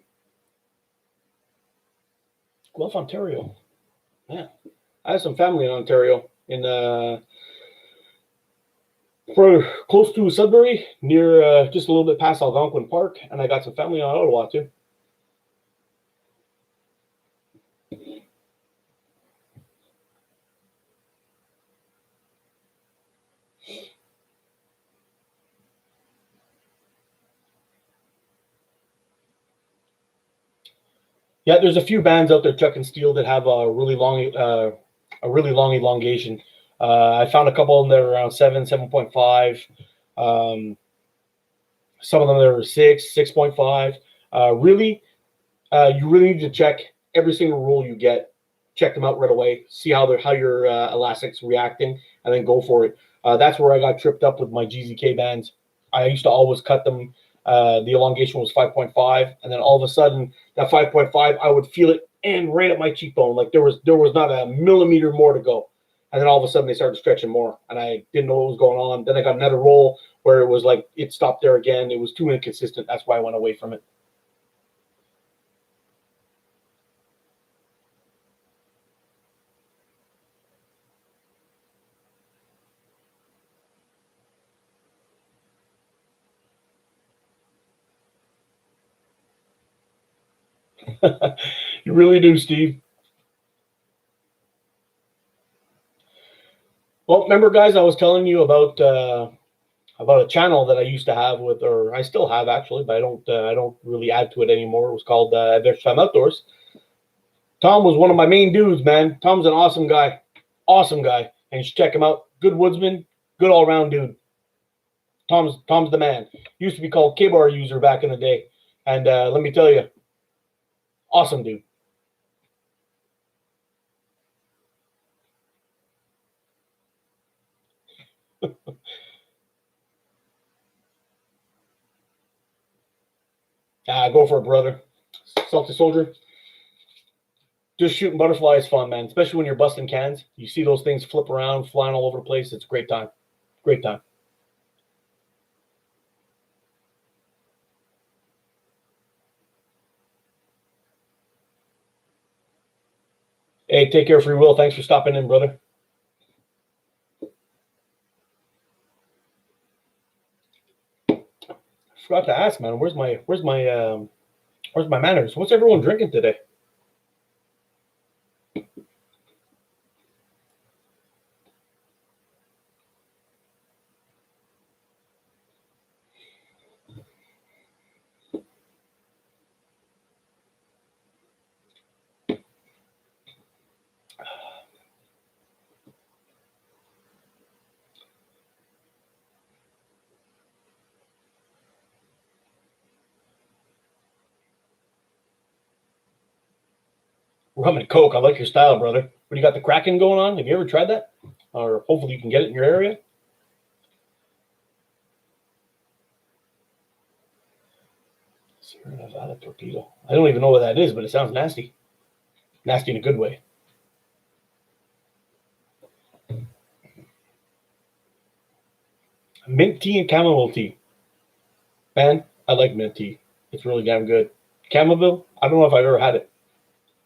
Guelph, Ontario. Yeah, I have some family in Ontario, close to Sudbury, near just a little bit past Algonquin Park, and I got some family in Ottawa too. Yeah, there's a few bands out there, Chuck and Steel, that have a really long elongation. I found a couple of them that are around 7.5. Some of them that are 6.5. You really need to check every single roll you get. Check them out right away. See how your elastic's reacting, and then go for it. That's where I got tripped up with my GZK bands. I used to always cut them. The elongation was 5.5, and then all of a sudden that 5.5, I would feel it and right at my cheekbone, like there was not a millimeter more to go. And then all of a sudden they started stretching more, and I didn't know what was going on. Then I got another roll where it was like it stopped there again. It was too inconsistent. That's why I went away from it. You really do, Steve. Well, remember, guys, I was telling you about a channel that I used to have or I still have actually, but I don't really add to it anymore. It was called Adventure Time Outdoors. Tom was one of my main dudes, man. Tom's an awesome guy, and you should check him out. good woodsman, good all around dude. Tom's the man. Used to be called K-bar user back in the day, and let me tell you, awesome dude. Go for it, brother. Salty soldier. Just shooting butterflies is fun, man. Especially when you're busting cans. You see those things flip around, flying all over the place. It's a great time. Great time. Hey, take care, Free Will. Thanks for stopping in, brother. Forgot to ask, man. Where's my manners? What's everyone drinking today? Rum and Coke. I like your style, brother. What do you got, the Kraken going on? Have you ever tried that? Or hopefully you can get it in your area. Sierra Nevada torpedo. I don't even know what that is, but it sounds nasty. Nasty in a good way. Mint tea and chamomile tea. Man, I like mint tea. It's really damn good. Chamomile, I don't know if I've ever had it.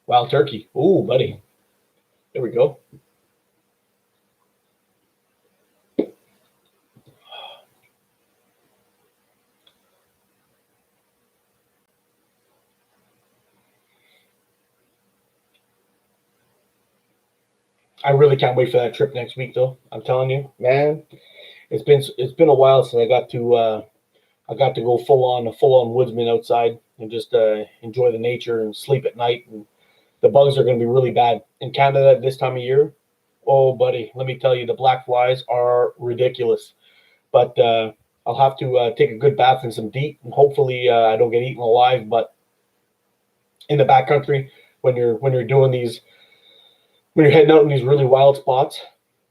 Wild turkey. Ooh, buddy. There we go. I really can't wait for that trip next week, though. I'm telling you, man, it's been a while since I got to go full on woodsman outside and just enjoy the nature and sleep at night. And the bugs are going to be really bad in Canada this time of year. Oh, buddy, let me tell you, the black flies are ridiculous. But I'll have to take a good bath in some DEET, and hopefully I don't get eaten alive. But in the backcountry, when you're doing these, when you're heading out in these really wild spots,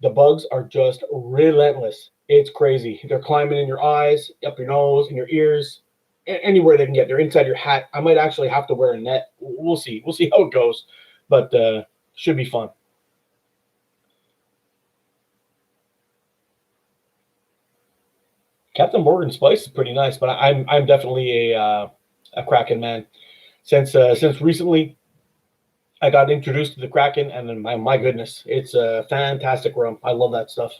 the bugs are just relentless. It's crazy. They're climbing in your eyes, up your nose, in your ears, anywhere they can get. They're inside your hat. I might actually have to wear a net. We'll see. We'll see how it goes, but should be fun. Captain Morgan Spice is pretty nice, but I'm definitely a Kraken man. Since recently, I got introduced to the Kraken, and then my goodness, it's a fantastic rum. I love that stuff.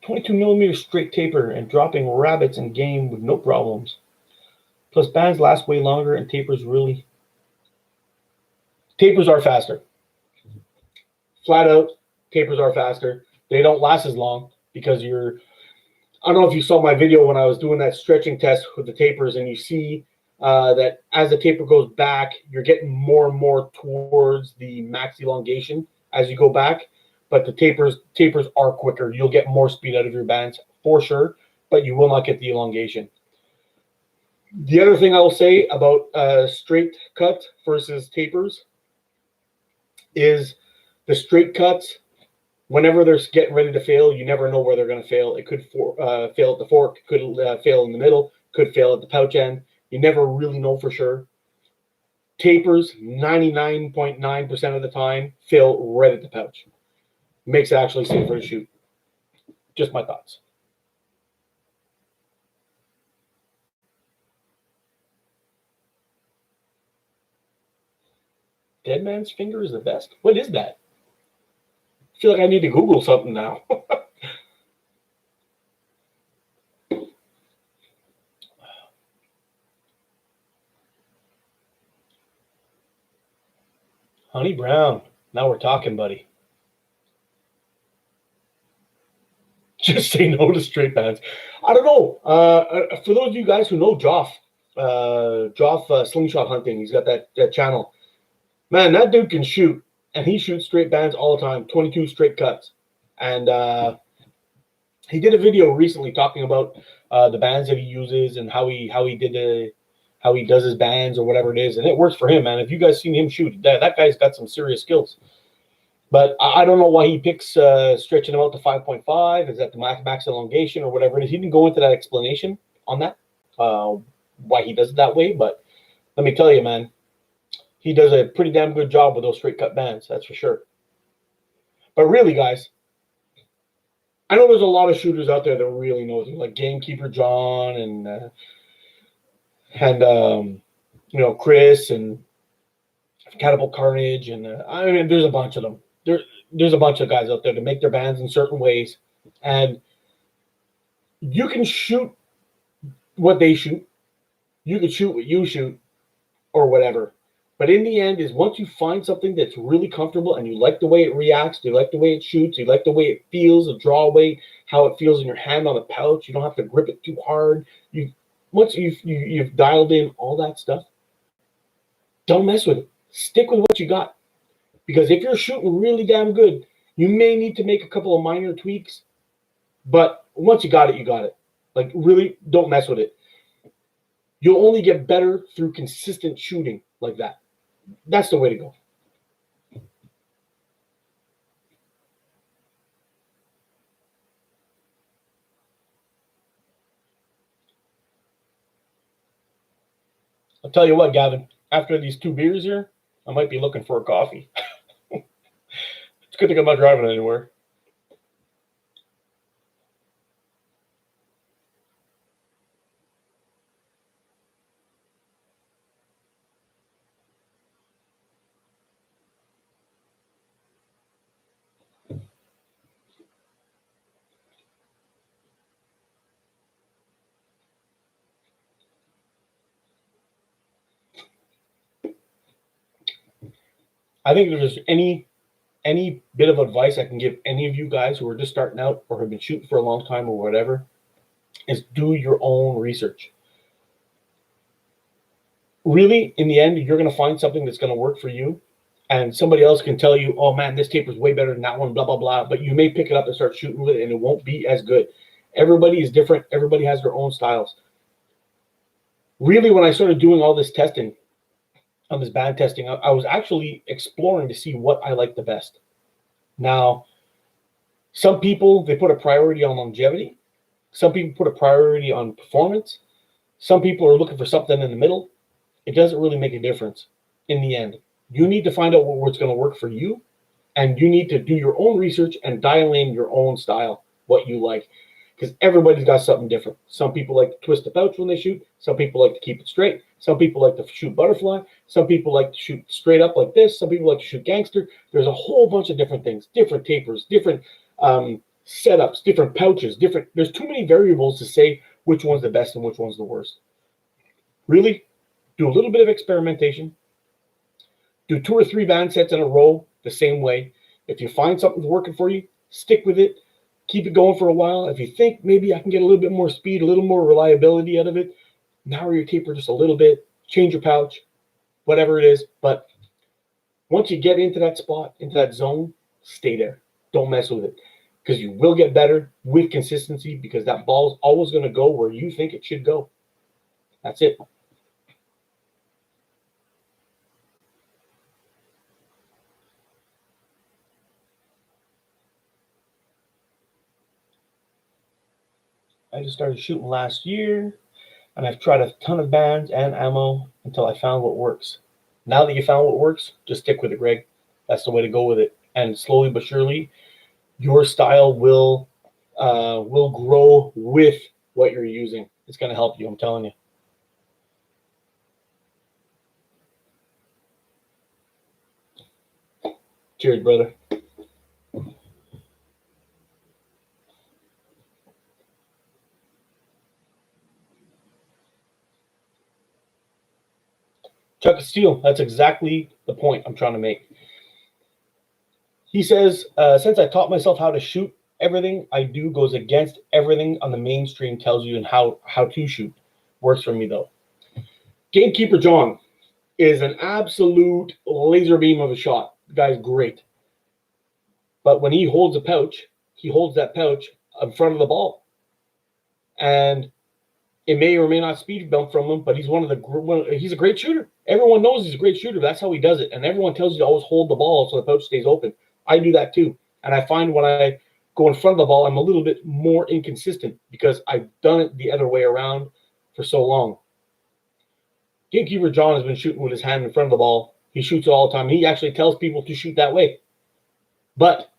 22 millimeter straight taper and dropping rabbits and game with no problems. Plus bands last way longer and tapers are faster. Flat out, tapers are faster. They don't last as long because I don't know if you saw my video when I was doing that stretching test with the tapers, and you see that as the taper goes back, you're getting more and more towards the max elongation as you go back. But the tapers are quicker. You'll get more speed out of your bands for sure, but you will not get the elongation. The other thing I will say about straight cut versus tapers is the straight cuts, whenever they're getting ready to fail, you never know where they're going to fail. It could fail at the fork, could fail in the middle, could fail at the pouch end. You never really know for sure. Tapers, 99.9% of the time, fail right at the pouch. Makes it actually safer to shoot. Just my thoughts. Dead man's finger is the best? What is that? I feel like I need to Google something now. Honey Brown. Now we're talking, buddy. Just say no to straight bands. I don't know. For those of you guys who know Joff Slingshot Hunting, he's got that channel. Man, that dude can shoot. and he shoots straight bands all the time, 22 straight cuts. And he did a video recently talking about the bands that he uses and how he does his bands or whatever it is, and it works for him, man. If you guys seen him shoot, that guy's got some serious skills. But I don't know why he picks stretching them out to 5.5. Is that the max elongation or whatever it is? He didn't go into that explanation on that, why he does it that way. But let me tell you, man, he does a pretty damn good job with those straight cut bands. That's for sure. But really, guys, I know there's a lot of shooters out there that really know, like Gamekeeper John and Chris and Catapult Carnage, and I mean, there's a bunch of them. There's a bunch of guys out there that make their bands in certain ways, and you can shoot what they shoot, you can shoot what you shoot, or whatever. But in the end, is once you find something that's really comfortable and you like the way it reacts, you like the way it shoots, you like the way it feels, the draw weight, how it feels in your hand on the pouch, you don't have to grip it too hard. Once you've dialed in all that stuff, don't mess with it. Stick with what you got. Because if you're shooting really damn good, you may need to make a couple of minor tweaks. But once you got it, you got it. Like, really, don't mess with it. You'll only get better through consistent shooting like that. That's the way to go. I'll tell you what, Gavin, after these 2 beers here, I might be looking for a coffee. It's good thing I'm not driving anywhere. I think if there's any bit of advice I can give any of you guys who are just starting out or have been shooting for a long time or whatever, is do your own research. Really, in the end, you're going to find something that's going to work for you, and somebody else can tell you, oh man, this taper is way better than that one, blah, blah, blah, but you may pick it up and start shooting with it, and it won't be as good. Everybody is different. Everybody has their own styles. Really, when I started doing all this testing, on this band testing, I was actually exploring to see what I like the best. Now, some people, they put a priority on longevity. Some people put a priority on performance. Some people are looking for something in the middle. It doesn't really make a difference in the end. You need to find out what's going to work for you, and you need to do your own research and dial in your own style, what you like. Because everybody's got something different. Some people like to twist the pouch when they shoot. Some people like to keep it straight. Some people like to shoot butterfly. Some people like to shoot straight up like this. Some people like to shoot gangster. There's a whole bunch of different things, different tapers, different setups, different pouches, there's too many variables to say which one's the best and which one's the worst. Really, do a little bit of experimentation. Do 2 or 3 band sets in a row the same way. If you find something's working for you, stick with it. Keep it going for a while. If you think maybe I can get a little bit more speed, a little more reliability out of it, narrow your taper just a little bit, change your pouch, whatever it is. But once you get into that spot, into that zone, stay there. Don't mess with it, because you will get better with consistency, because that ball is always going to go where you think it should go. That's it. I just started shooting last year, and I've tried a ton of bands and ammo until I found what works. Now that you found what works, just stick with it, Greg. That's the way to go with it. And slowly but surely, your style will grow with what you're using. It's going to help you, I'm telling you. Cheers, brother. Chuck Steele, that's exactly the point I'm trying to make. He says, since I taught myself how to shoot, everything I do goes against everything on the mainstream tells you and how to shoot. Works for me, though. Gamekeeper John is an absolute laser beam of a shot. The guy's great. But when he holds a pouch, he holds that pouch in front of the ball. And it may or may not speed bump from him, but he's he's a great shooter. Everyone knows he's a great shooter. That's how he does it. And everyone tells you to always hold the ball so the pouch stays open. I do that too. And I find when I go in front of the ball, I'm a little bit more inconsistent because I've done it the other way around for so long. Gamekeeper John has been shooting with his hand in front of the ball. He shoots it all the time. He actually tells people to shoot that way. But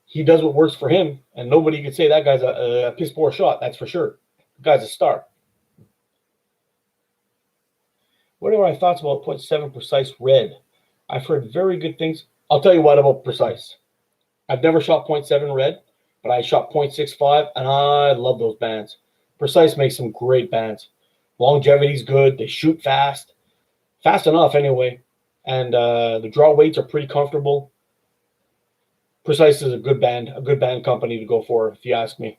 he does what works for him, and nobody can say that guy's a piss poor shot. That's for sure. The guy's a star. What are my thoughts about 0.7 precise red? I've heard very good things. I'll tell you what about precise. I've never shot 0.7 red, but I shot 0.65, and I love those bands. Precise makes some great bands. Longevity's good. They shoot fast enough anyway, and the draw weights are pretty comfortable. Precise is a good band company to go for, if you ask me.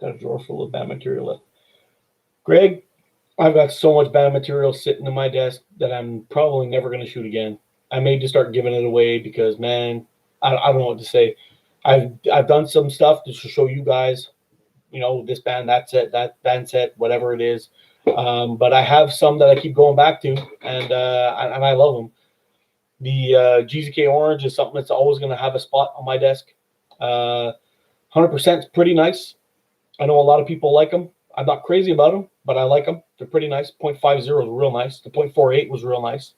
Got a drawer full of band material left. Greg, I've got so much band material sitting in my desk that I'm probably never going to shoot again. I may just start giving it away because, man, I don't know what to say. I've done some stuff to show you guys, this band, that set, that band set, whatever it is. But I have some that I keep going back to, and I love them. The GZK Orange is something that's always going to have a spot on my desk. 100% is pretty nice. I know a lot of people like them. I'm not crazy about them, but I like them. They're pretty nice. 0.50 is real nice. The 0.48 was real nice.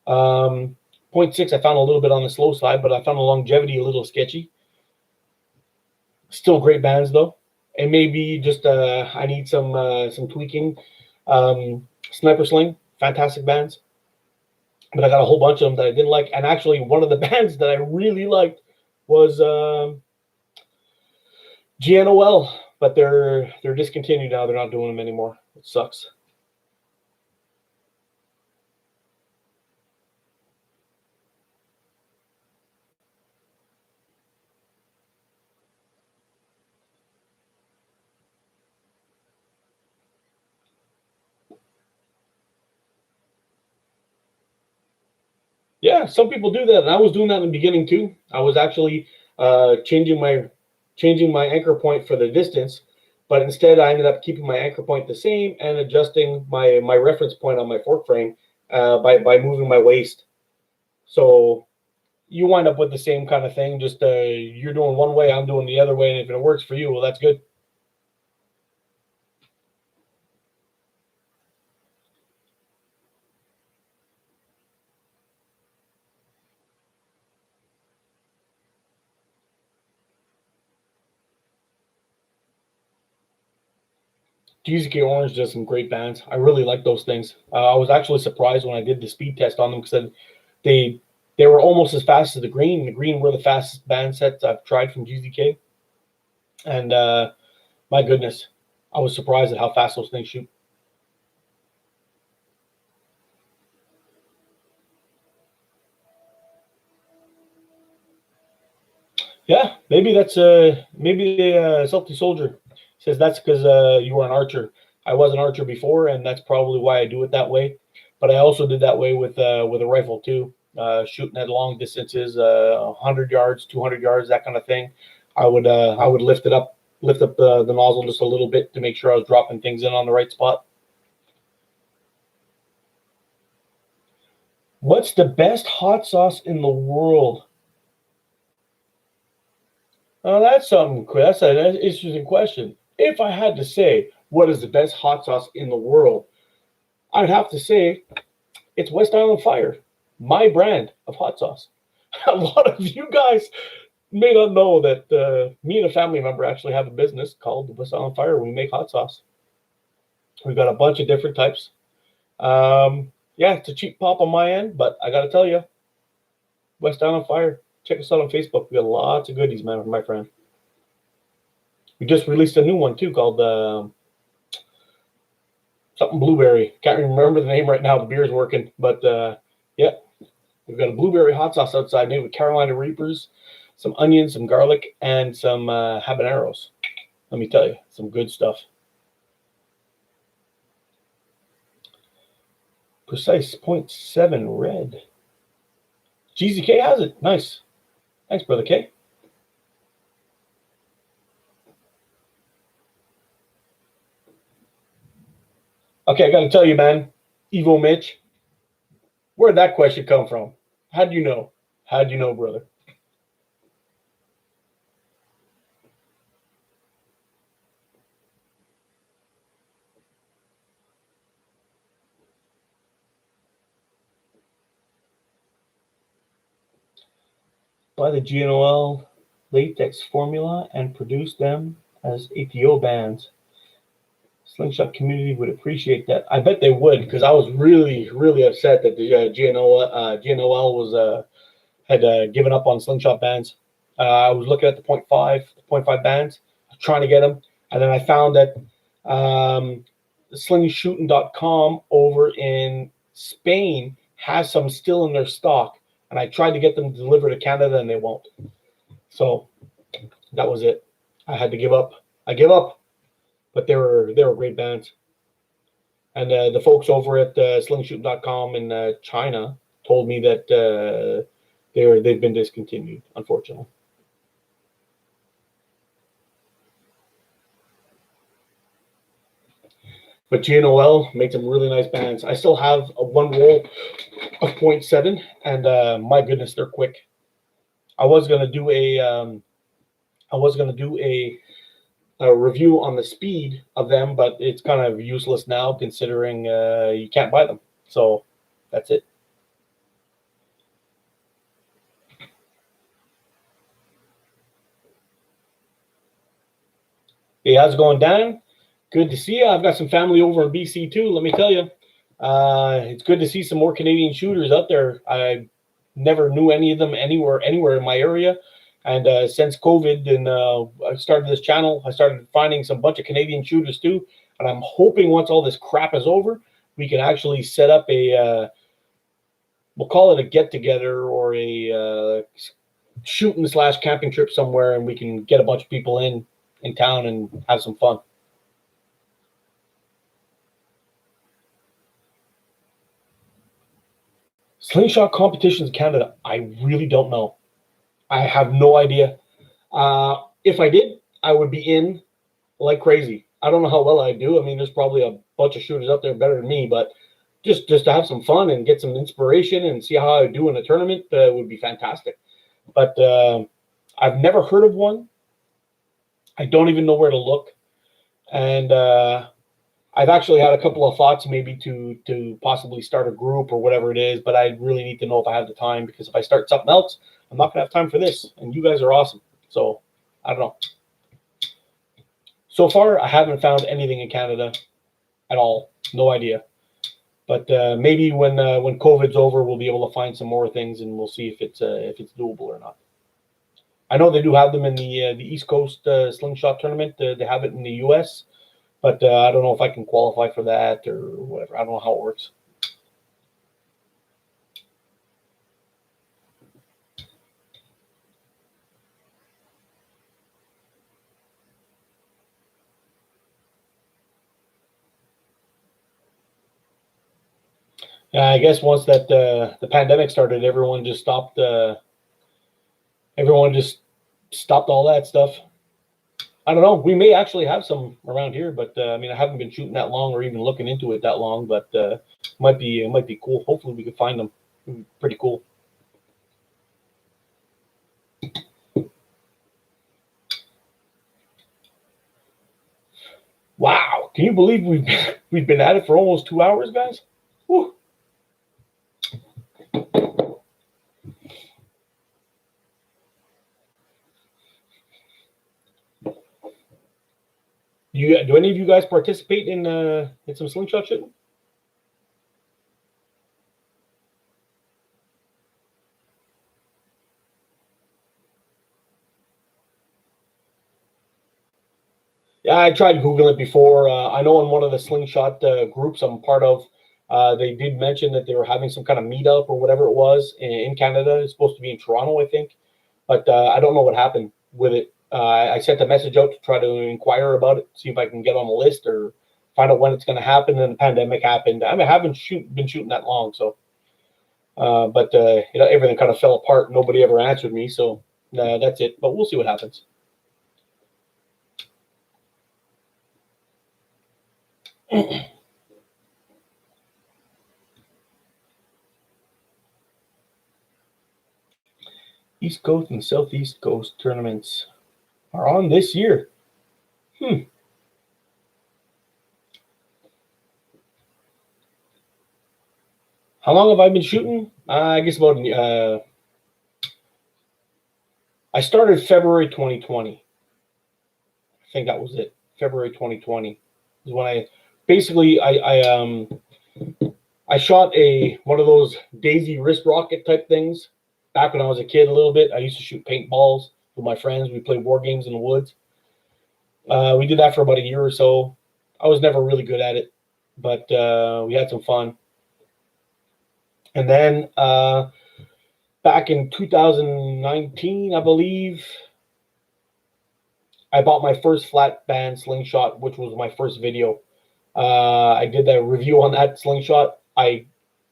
0.6 I found a little bit on the slow side, but I found the longevity a little sketchy. Still great bands though. It may be just I need some tweaking. Sniper Sling, fantastic bands. But I got a whole bunch of them that I didn't like. And actually one of the bands that I really liked was GNOL. But they're discontinued now. They're not doing them anymore. It sucks. Yeah, some people do that, and I was doing that in the beginning too. I was actually changing my anchor point for the distance, but instead I ended up keeping my anchor point the same and adjusting my reference point on my fork frame by moving my waist. So you wind up with the same kind of thing. Just you're doing one way, I'm doing the other way, and if it works for you, well, that's good. GZK Orange does some great bands. I really like those things. I was actually surprised when I did the speed test on them because they were almost as fast as the Green. The Green were the fastest band sets I've tried from GZK. And my goodness, I was surprised at how fast those things shoot. Yeah, maybe that's maybe a Salty Soldier says that's because you were an archer. I was an archer before, and that's probably why I do it that way. But I also did that way with a rifle too, shooting at long distances, 100 yards, 200 yards, that kind of thing. I would lift up the nozzle just a little bit to make sure I was dropping things in on the right spot. What's the best hot sauce in the world? Oh, that's something. That's an interesting question. If I had to say what is the best hot sauce in the world, I'd have to say it's West Island Fire, my brand of hot sauce. A lot of you guys may not know that me and a family member actually have a business called the West Island Fire. We make hot sauce. We've got a bunch of different types. Yeah, it's a cheap pop on my end, but I got to tell you, West Island Fire. check us out on Facebook. We got lots of goodies, man, my friend. We just released a new one too called something blueberry. Can't remember the name right now. The beer's working, but yeah, we've got a blueberry hot sauce outside made with Carolina Reapers, some onions, some garlic, and some habaneros. Let me tell you, some good stuff. Precise 0.7 red. GZK has it. Nice. Thanks, Brother K. Okay, I got to tell you, man. Evo Mitch, where'd that question come from? How'd you know? How'd you know, brother? Buy the GNOL latex formula and produce them as ATO bands. Slingshot community would appreciate that. I bet they would, because I was really, really upset that the GNOL was had given up on Slingshot bands. I was looking at the 0.5 bands, trying to get them, and then I found that slingshooting.com over in Spain has some still in their stock, and I tried to get them delivered to Canada, and they won't. So that was it. I had to give up. I give up. But they were great bands. And the folks over at slingshooting.com in China told me that they've been discontinued, unfortunately. But GNOL made some really nice bands. I still have one roll of 0.7, and my goodness, they're quick. I was gonna do a review on the speed of them, but it's kind of useless now considering you can't buy them. So that's it. Hey, how's it going, Dan? Good to see you. I've got some family over in BC too. Let me tell you, it's good to see some more Canadian shooters out there. I never knew any of them anywhere in my area. And since COVID and I started this channel, I started finding some bunch of Canadian shooters too. And I'm hoping once all this crap is over, we can actually set up a, we'll call it a get-together or a shooting / camping trip somewhere, and we can get a bunch of people in town and have some fun. Slingshot competitions in Canada, I really don't know. I have no idea. If I did, I would be in like crazy. I don't know how well I do. I mean, there's probably a bunch of shooters out there better than me, but just to have some fun and get some inspiration and see how I do in a tournament would be fantastic. But I've never heard of one. I don't even know where to look. And I've actually had a couple of thoughts maybe to possibly start a group or whatever it is, but I really need to know if I have the time, because if I start something else, I'm not going to have time for this. And you guys are awesome. So I don't know. So far, I haven't found anything in Canada at all. No idea. But maybe when COVID's over, we'll be able to find some more things, and we'll see if it's doable or not. I know they do have them in the East Coast Slingshot tournament. They have it in the U.S., but I don't know if I can qualify for that or whatever. I don't know how it works. I guess once that the pandemic started, everyone just stopped. Everyone just stopped all that stuff. I don't know. We may actually have some around here, but I mean, I haven't been shooting that long or even looking into it that long. But it might be cool. Hopefully, we can find them. It'd be pretty cool. Wow! Can you believe we've been at it for almost 2 hours, guys? Whew. Do any of you guys participate in some slingshot shooting? Yeah, I tried Googling it before. I know in one of the Slingshot groups I'm part of, they did mention that they were having some kind of meetup or whatever it was in Canada. It's supposed to be in Toronto, I think. But I don't know what happened with it. I sent a message out to try to inquire about it, see if I can get on the list or find out when it's going to happen. And the pandemic happened. I mean, I haven't been shooting that long, so. But everything kind of fell apart. Nobody ever answered me, so that's it. But we'll see what happens. East Coast and Southeast Coast tournaments are on this year. How long have I been shooting? I guess about. I started February 2020. I think that was it. February 2020 is when I shot one of those Daisy wrist rocket type things back when I was a kid a little bit. I used to shoot paintballs with my friends. We played war games in the woods. We did that for about a year or so. I was never really good at it, but we had some fun. And then back in 2019, I believe, I bought my first flat band Slingshot, which was my first video. I did a review on that Slingshot. I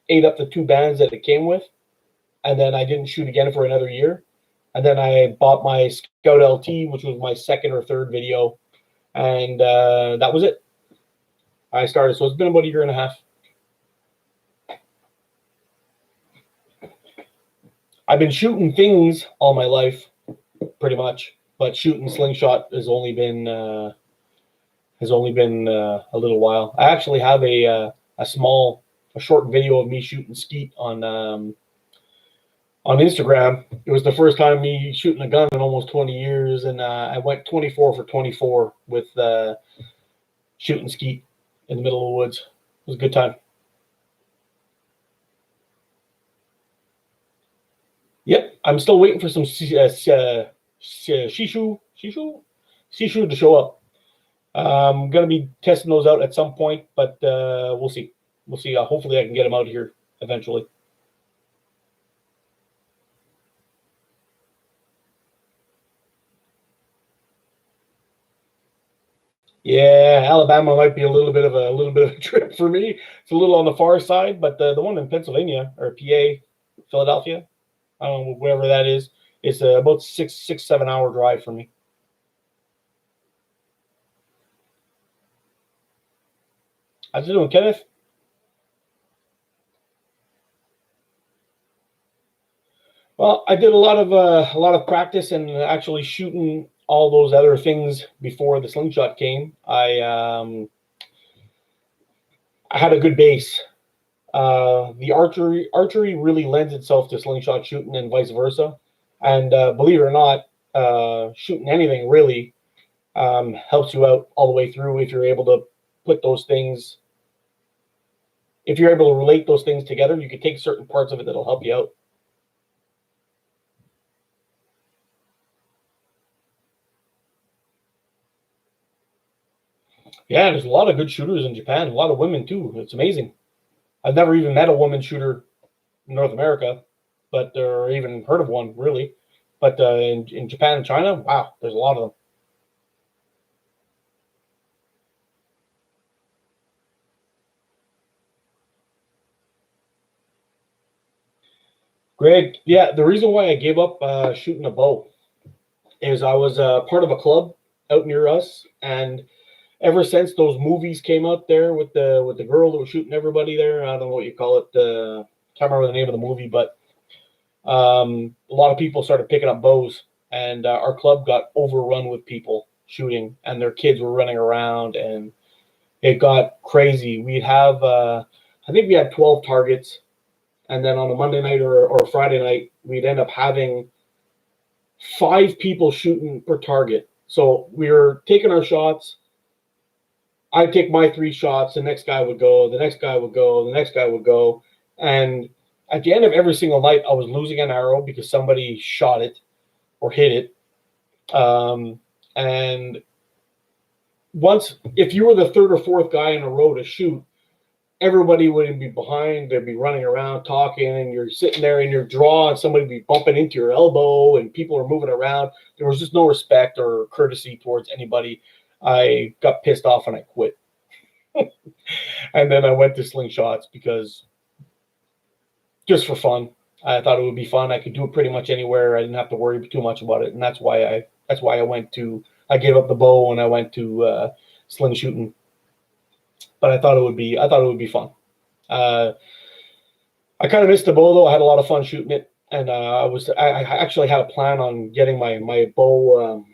ate up the 2 bands that it came with, and then I didn't shoot again for another year. And then I bought my Scout LT, which was my second or third video, and that was it. I started, so it's been about a year and a half. I've been shooting things all my life, pretty much, but shooting Slingshot has only been a little while. I actually have a short video of me shooting skeet on Instagram. It was the first time me shooting a gun in almost 20 years, and I went 24 for 24 with shooting skeet in the middle of the woods. It was a good time. Yep, I'm still waiting for some shishu to show up. I'm going to be testing those out at some point, but we'll see. We'll see. Hopefully I can get them out here eventually. Yeah, Alabama might be a little bit of a trip for me. It's a little on the far side, but the one in Pennsylvania or PA, Philadelphia, I don't know, wherever that is, it's about 7 hour drive for me. How's it doing, Kenneth? Well, I did a lot of practice and actually shooting all those other things before the Slingshot came. I had a good base. The archery really lends itself to Slingshot shooting and vice versa. And believe it or not, shooting anything really helps you out all the way through if you're able to put those things. If you're able to relate those things together, you can take certain parts of it that'll help you out. Yeah, there's a lot of good shooters in Japan, a lot of women too. It's amazing. I've never even met a woman shooter in North America, or even heard of one really. But in Japan and China, wow, there's a lot of them. Greg, yeah, the reason why I gave up shooting a bow is I was part of a club out near us, and ever since those movies came out there with the girl that was shooting everybody there, I don't know what you call it. Can't remember the name of the movie, but a lot of people started picking up bows, and our club got overrun with people shooting, and their kids were running around, and it got crazy. We'd have, I think we had 12 targets, and then on a Monday night or Friday night, we'd end up having 5 people shooting per target. So we were taking our shots. I'd take my 3 shots, the next guy would go, the next guy would go, the next guy would go. And at the end of every single night, I was losing an arrow because somebody shot it or hit it. And if you were the third or fourth guy in a row to shoot, everybody would be behind. They'd be running around talking, and you're sitting there in your draw, and somebody would be bumping into your elbow, and people are moving around. There was just no respect or courtesy towards anybody. I got pissed off and I quit. And then I went to Slingshots because just for fun. I thought it would be fun. I could do it pretty much anywhere. I didn't have to worry too much about it, and that's why I gave up the bow and I went to sling shooting. But I thought it would be fun. Uh, I kind of missed the bow though. I had a lot of fun shooting it, and I actually had a plan on getting my bow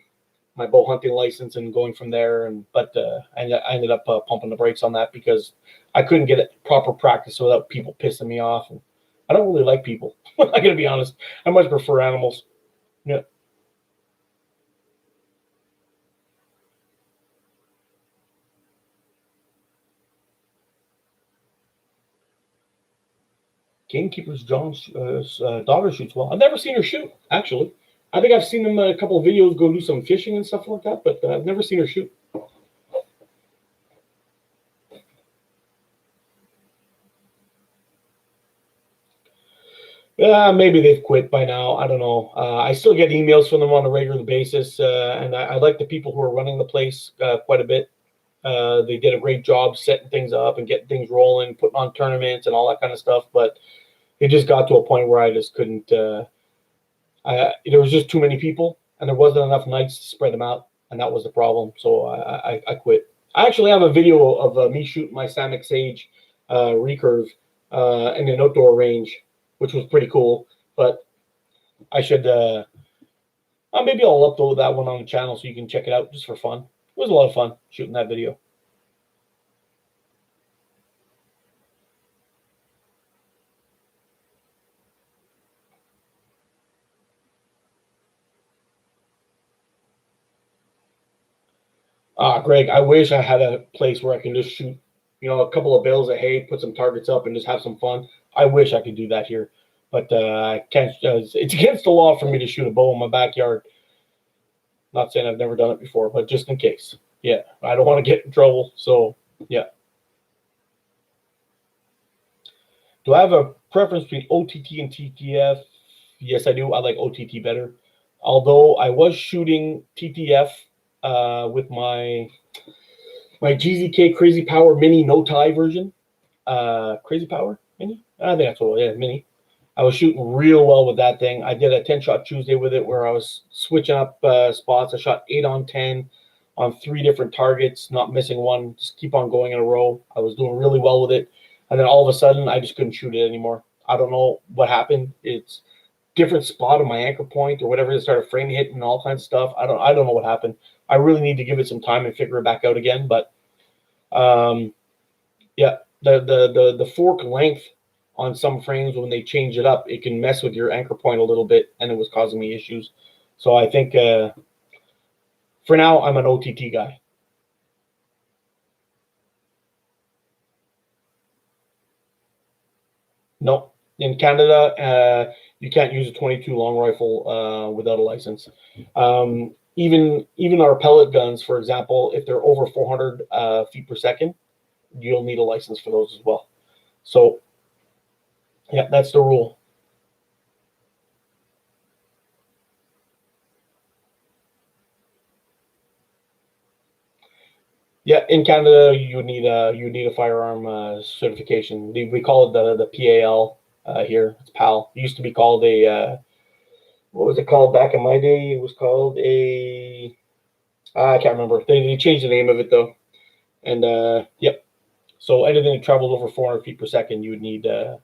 my bow hunting license and going from there. But I ended up pumping the brakes on that because I couldn't get proper practice without people pissing me off. And I don't really like people. I gotta be honest. I much prefer animals. Yeah. Gamekeeper's John's daughter shoots well. I've never seen her shoot, actually. I think I've seen them a couple of videos go do some fishing and stuff like that, but I've never seen her shoot. Maybe they've quit by now. I don't know. I still get emails from them on a regular basis, and I like the people who are running the place quite a bit. They did a great job setting things up and getting things rolling, putting on tournaments and all that kind of stuff. But it just got to a point where I just couldn't. There was just too many people, and there wasn't enough nights to spread them out, and that was the problem. So I quit. I actually have a video of me shooting my Samick Sage recurve in an outdoor range, which was pretty cool. But I should maybe I'll upload that one on the channel so you can check it out just for fun. It was a lot of fun shooting that video. Greg, I wish I had a place where I can just shoot, a couple of bales of hay, put some targets up, and just have some fun. I wish I could do that here, but I can't. It's against the law for me to shoot a bow in my backyard. Not saying I've never done it before, but just in case. Yeah, I don't want to get in trouble. So yeah. Do I have a preference between OTT and TTF? Yes, I do. I like OTT better. Although I was shooting TTF with my GZK Crazy Power Mini no tie version. Crazy Power Mini? I think that's what it is, Mini. I was shooting real well with that thing. I did a 10-shot Tuesday with it where I was switching up spots. I shot 8 on 10 on 3 different targets, not missing one, just keep on going in a row. I was doing really well with it. And then all of a sudden, I just couldn't shoot it anymore. I don't know what happened. It's different spot on my anchor point or whatever. It started frame hitting and all kinds of stuff. I don't know what happened. I really need to give it some time and figure it back out again. But yeah, the fork length on some frames when they change it up, it can mess with your anchor point a little bit, and it was causing me issues. So I think for now I'm an OTT guy. No, in Canada you can't use a 22 long rifle without a license. Even our pellet guns, for example, if they're over 400 feet per second, you'll need a license for those as well. So yeah, that's the rule. Yeah, in Canada, you need a firearm certification. We call it the PAL here. It's PAL. It used to be called a what was it called back in my day? It was called a I can't remember. They changed the name of it though. And yep. So anything that travels over 400 feet per second, you need a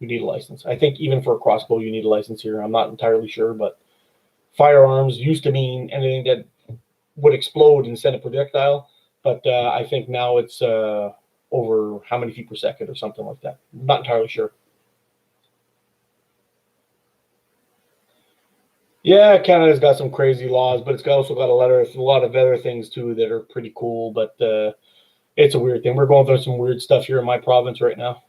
license. I think even for a crossbow, you need a license here. I'm not entirely sure, but firearms used to mean anything that would explode and send a projectile, but I think now it's over how many feet per second or something like that. I'm not entirely sure. Yeah, Canada's got some crazy laws, but it's also got a lot of other things too that are pretty cool. But it's a weird thing. We're going through some weird stuff here in my province right now.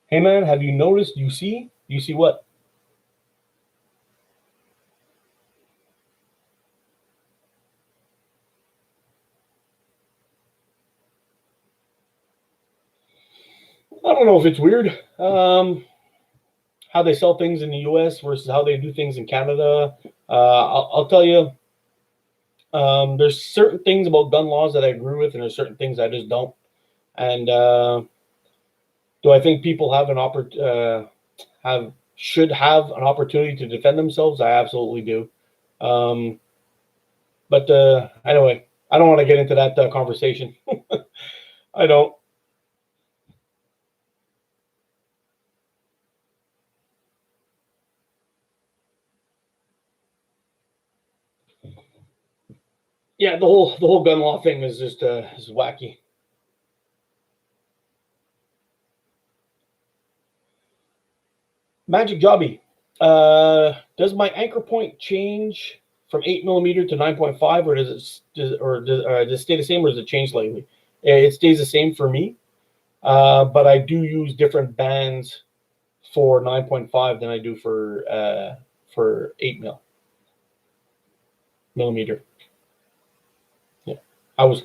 Hey man, have you noticed? You see what? I don't know if it's weird. How they sell things in the U.S. versus how they do things in Canada. I'll tell you, there's certain things about gun laws that I agree with, and there's certain things I just don't. And do I think people have an should have an opportunity to defend themselves? I absolutely do. Um, but anyway, I don't want to get into that conversation. I don't. Yeah, the whole gun law thing is just is wacky. Magic Jobby, does my anchor point change from 8 millimeter to 9.5, or does it stay the same, or does it change slightly? It stays the same for me, but I do use different bands for 9.5 than I do for 8 millimeter. Yeah, I was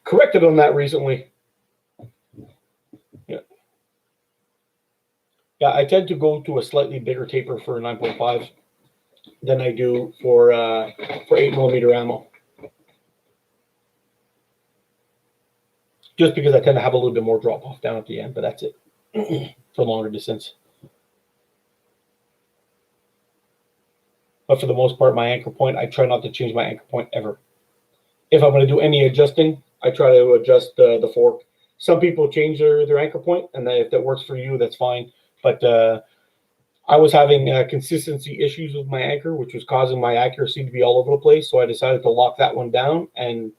corrected on that recently. Yeah, yeah, I tend to go to a slightly bigger taper for 9.5 than I do for 8 millimeter ammo, just because I tend to have a little bit more drop off down at the end. But that's it for longer distance. But for the most part, my anchor point, I try not to change my anchor point ever. If I'm going to do any adjusting, I try to adjust the fork. Some people change their anchor point, and if that works for you, that's fine. But I was having consistency issues with my anchor, which was causing my accuracy to be all over the place. So I decided to lock that one down and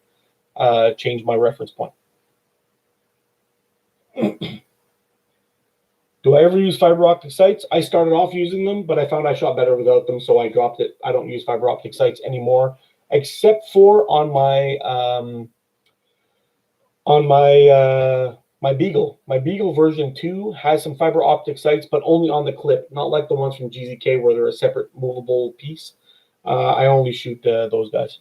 change my reference point. Do I ever use fiber optic sights? I started off using them, but I found I shot better without them, so I dropped it. I don't use fiber optic sights anymore, except for on my Beagle. My Beagle version 2 has some fiber optic sights, but only on the clip, not like the ones from GZK where they're a separate movable piece. I only shoot those guys.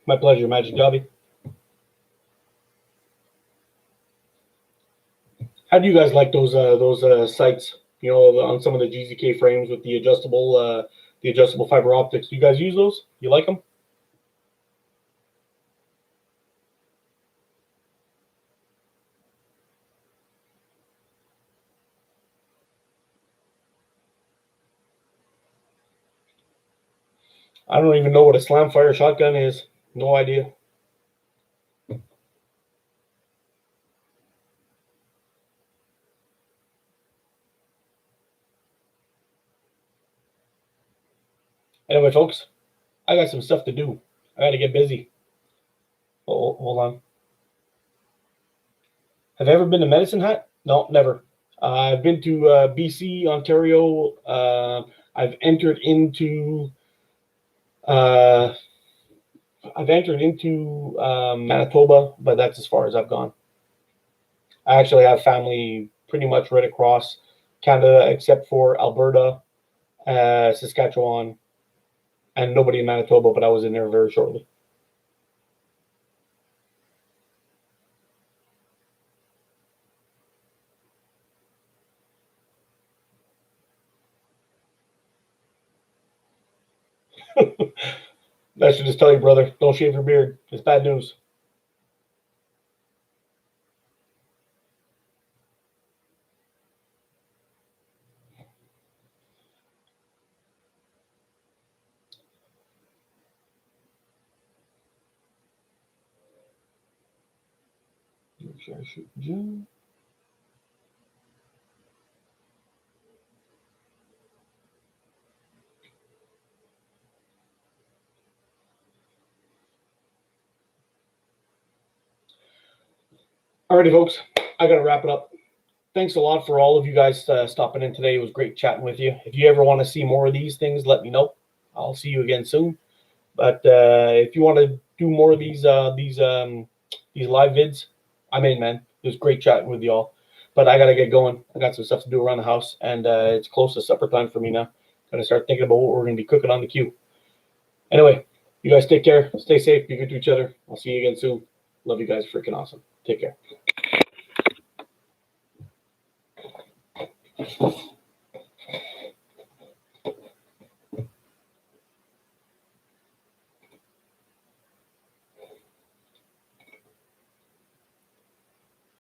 My pleasure, Magic Dobby. How do you guys like those sights? You know, on some of the GZK frames with the adjustable fiber optics. Do you guys use those? You like them? I don't even know what a slam fire shotgun is. No idea. Anyway, folks, I got some stuff to do. I got to get busy. Oh, hold on. Have I ever been to Medicine Hat? No, never. I've been to BC, Ontario. I've entered into uh, Manitoba, but that's as far as I've gone. I actually have family pretty much right across Canada, except for Alberta, Saskatchewan, and nobody in Manitoba. But I was in there very shortly. I should just tell you, brother, don't shave your beard. It's bad news. Should I shoot June? Alrighty, folks, I gotta wrap it up. Thanks a lot for all of you guys stopping in today. It was great chatting with you. If you ever want to see more of these things, let me know. I'll see you again soon. But if you want to do more of these these live vids, I'm in, man. It was great chatting with y'all. But I got to get going. I got some stuff to do around the house, and it's close to supper time for me now. Got to start thinking about what we're going to be cooking on the queue. Anyway, you guys take care. Stay safe. Be good to each other. I'll see you again soon. Love you guys. Freaking awesome. Take care.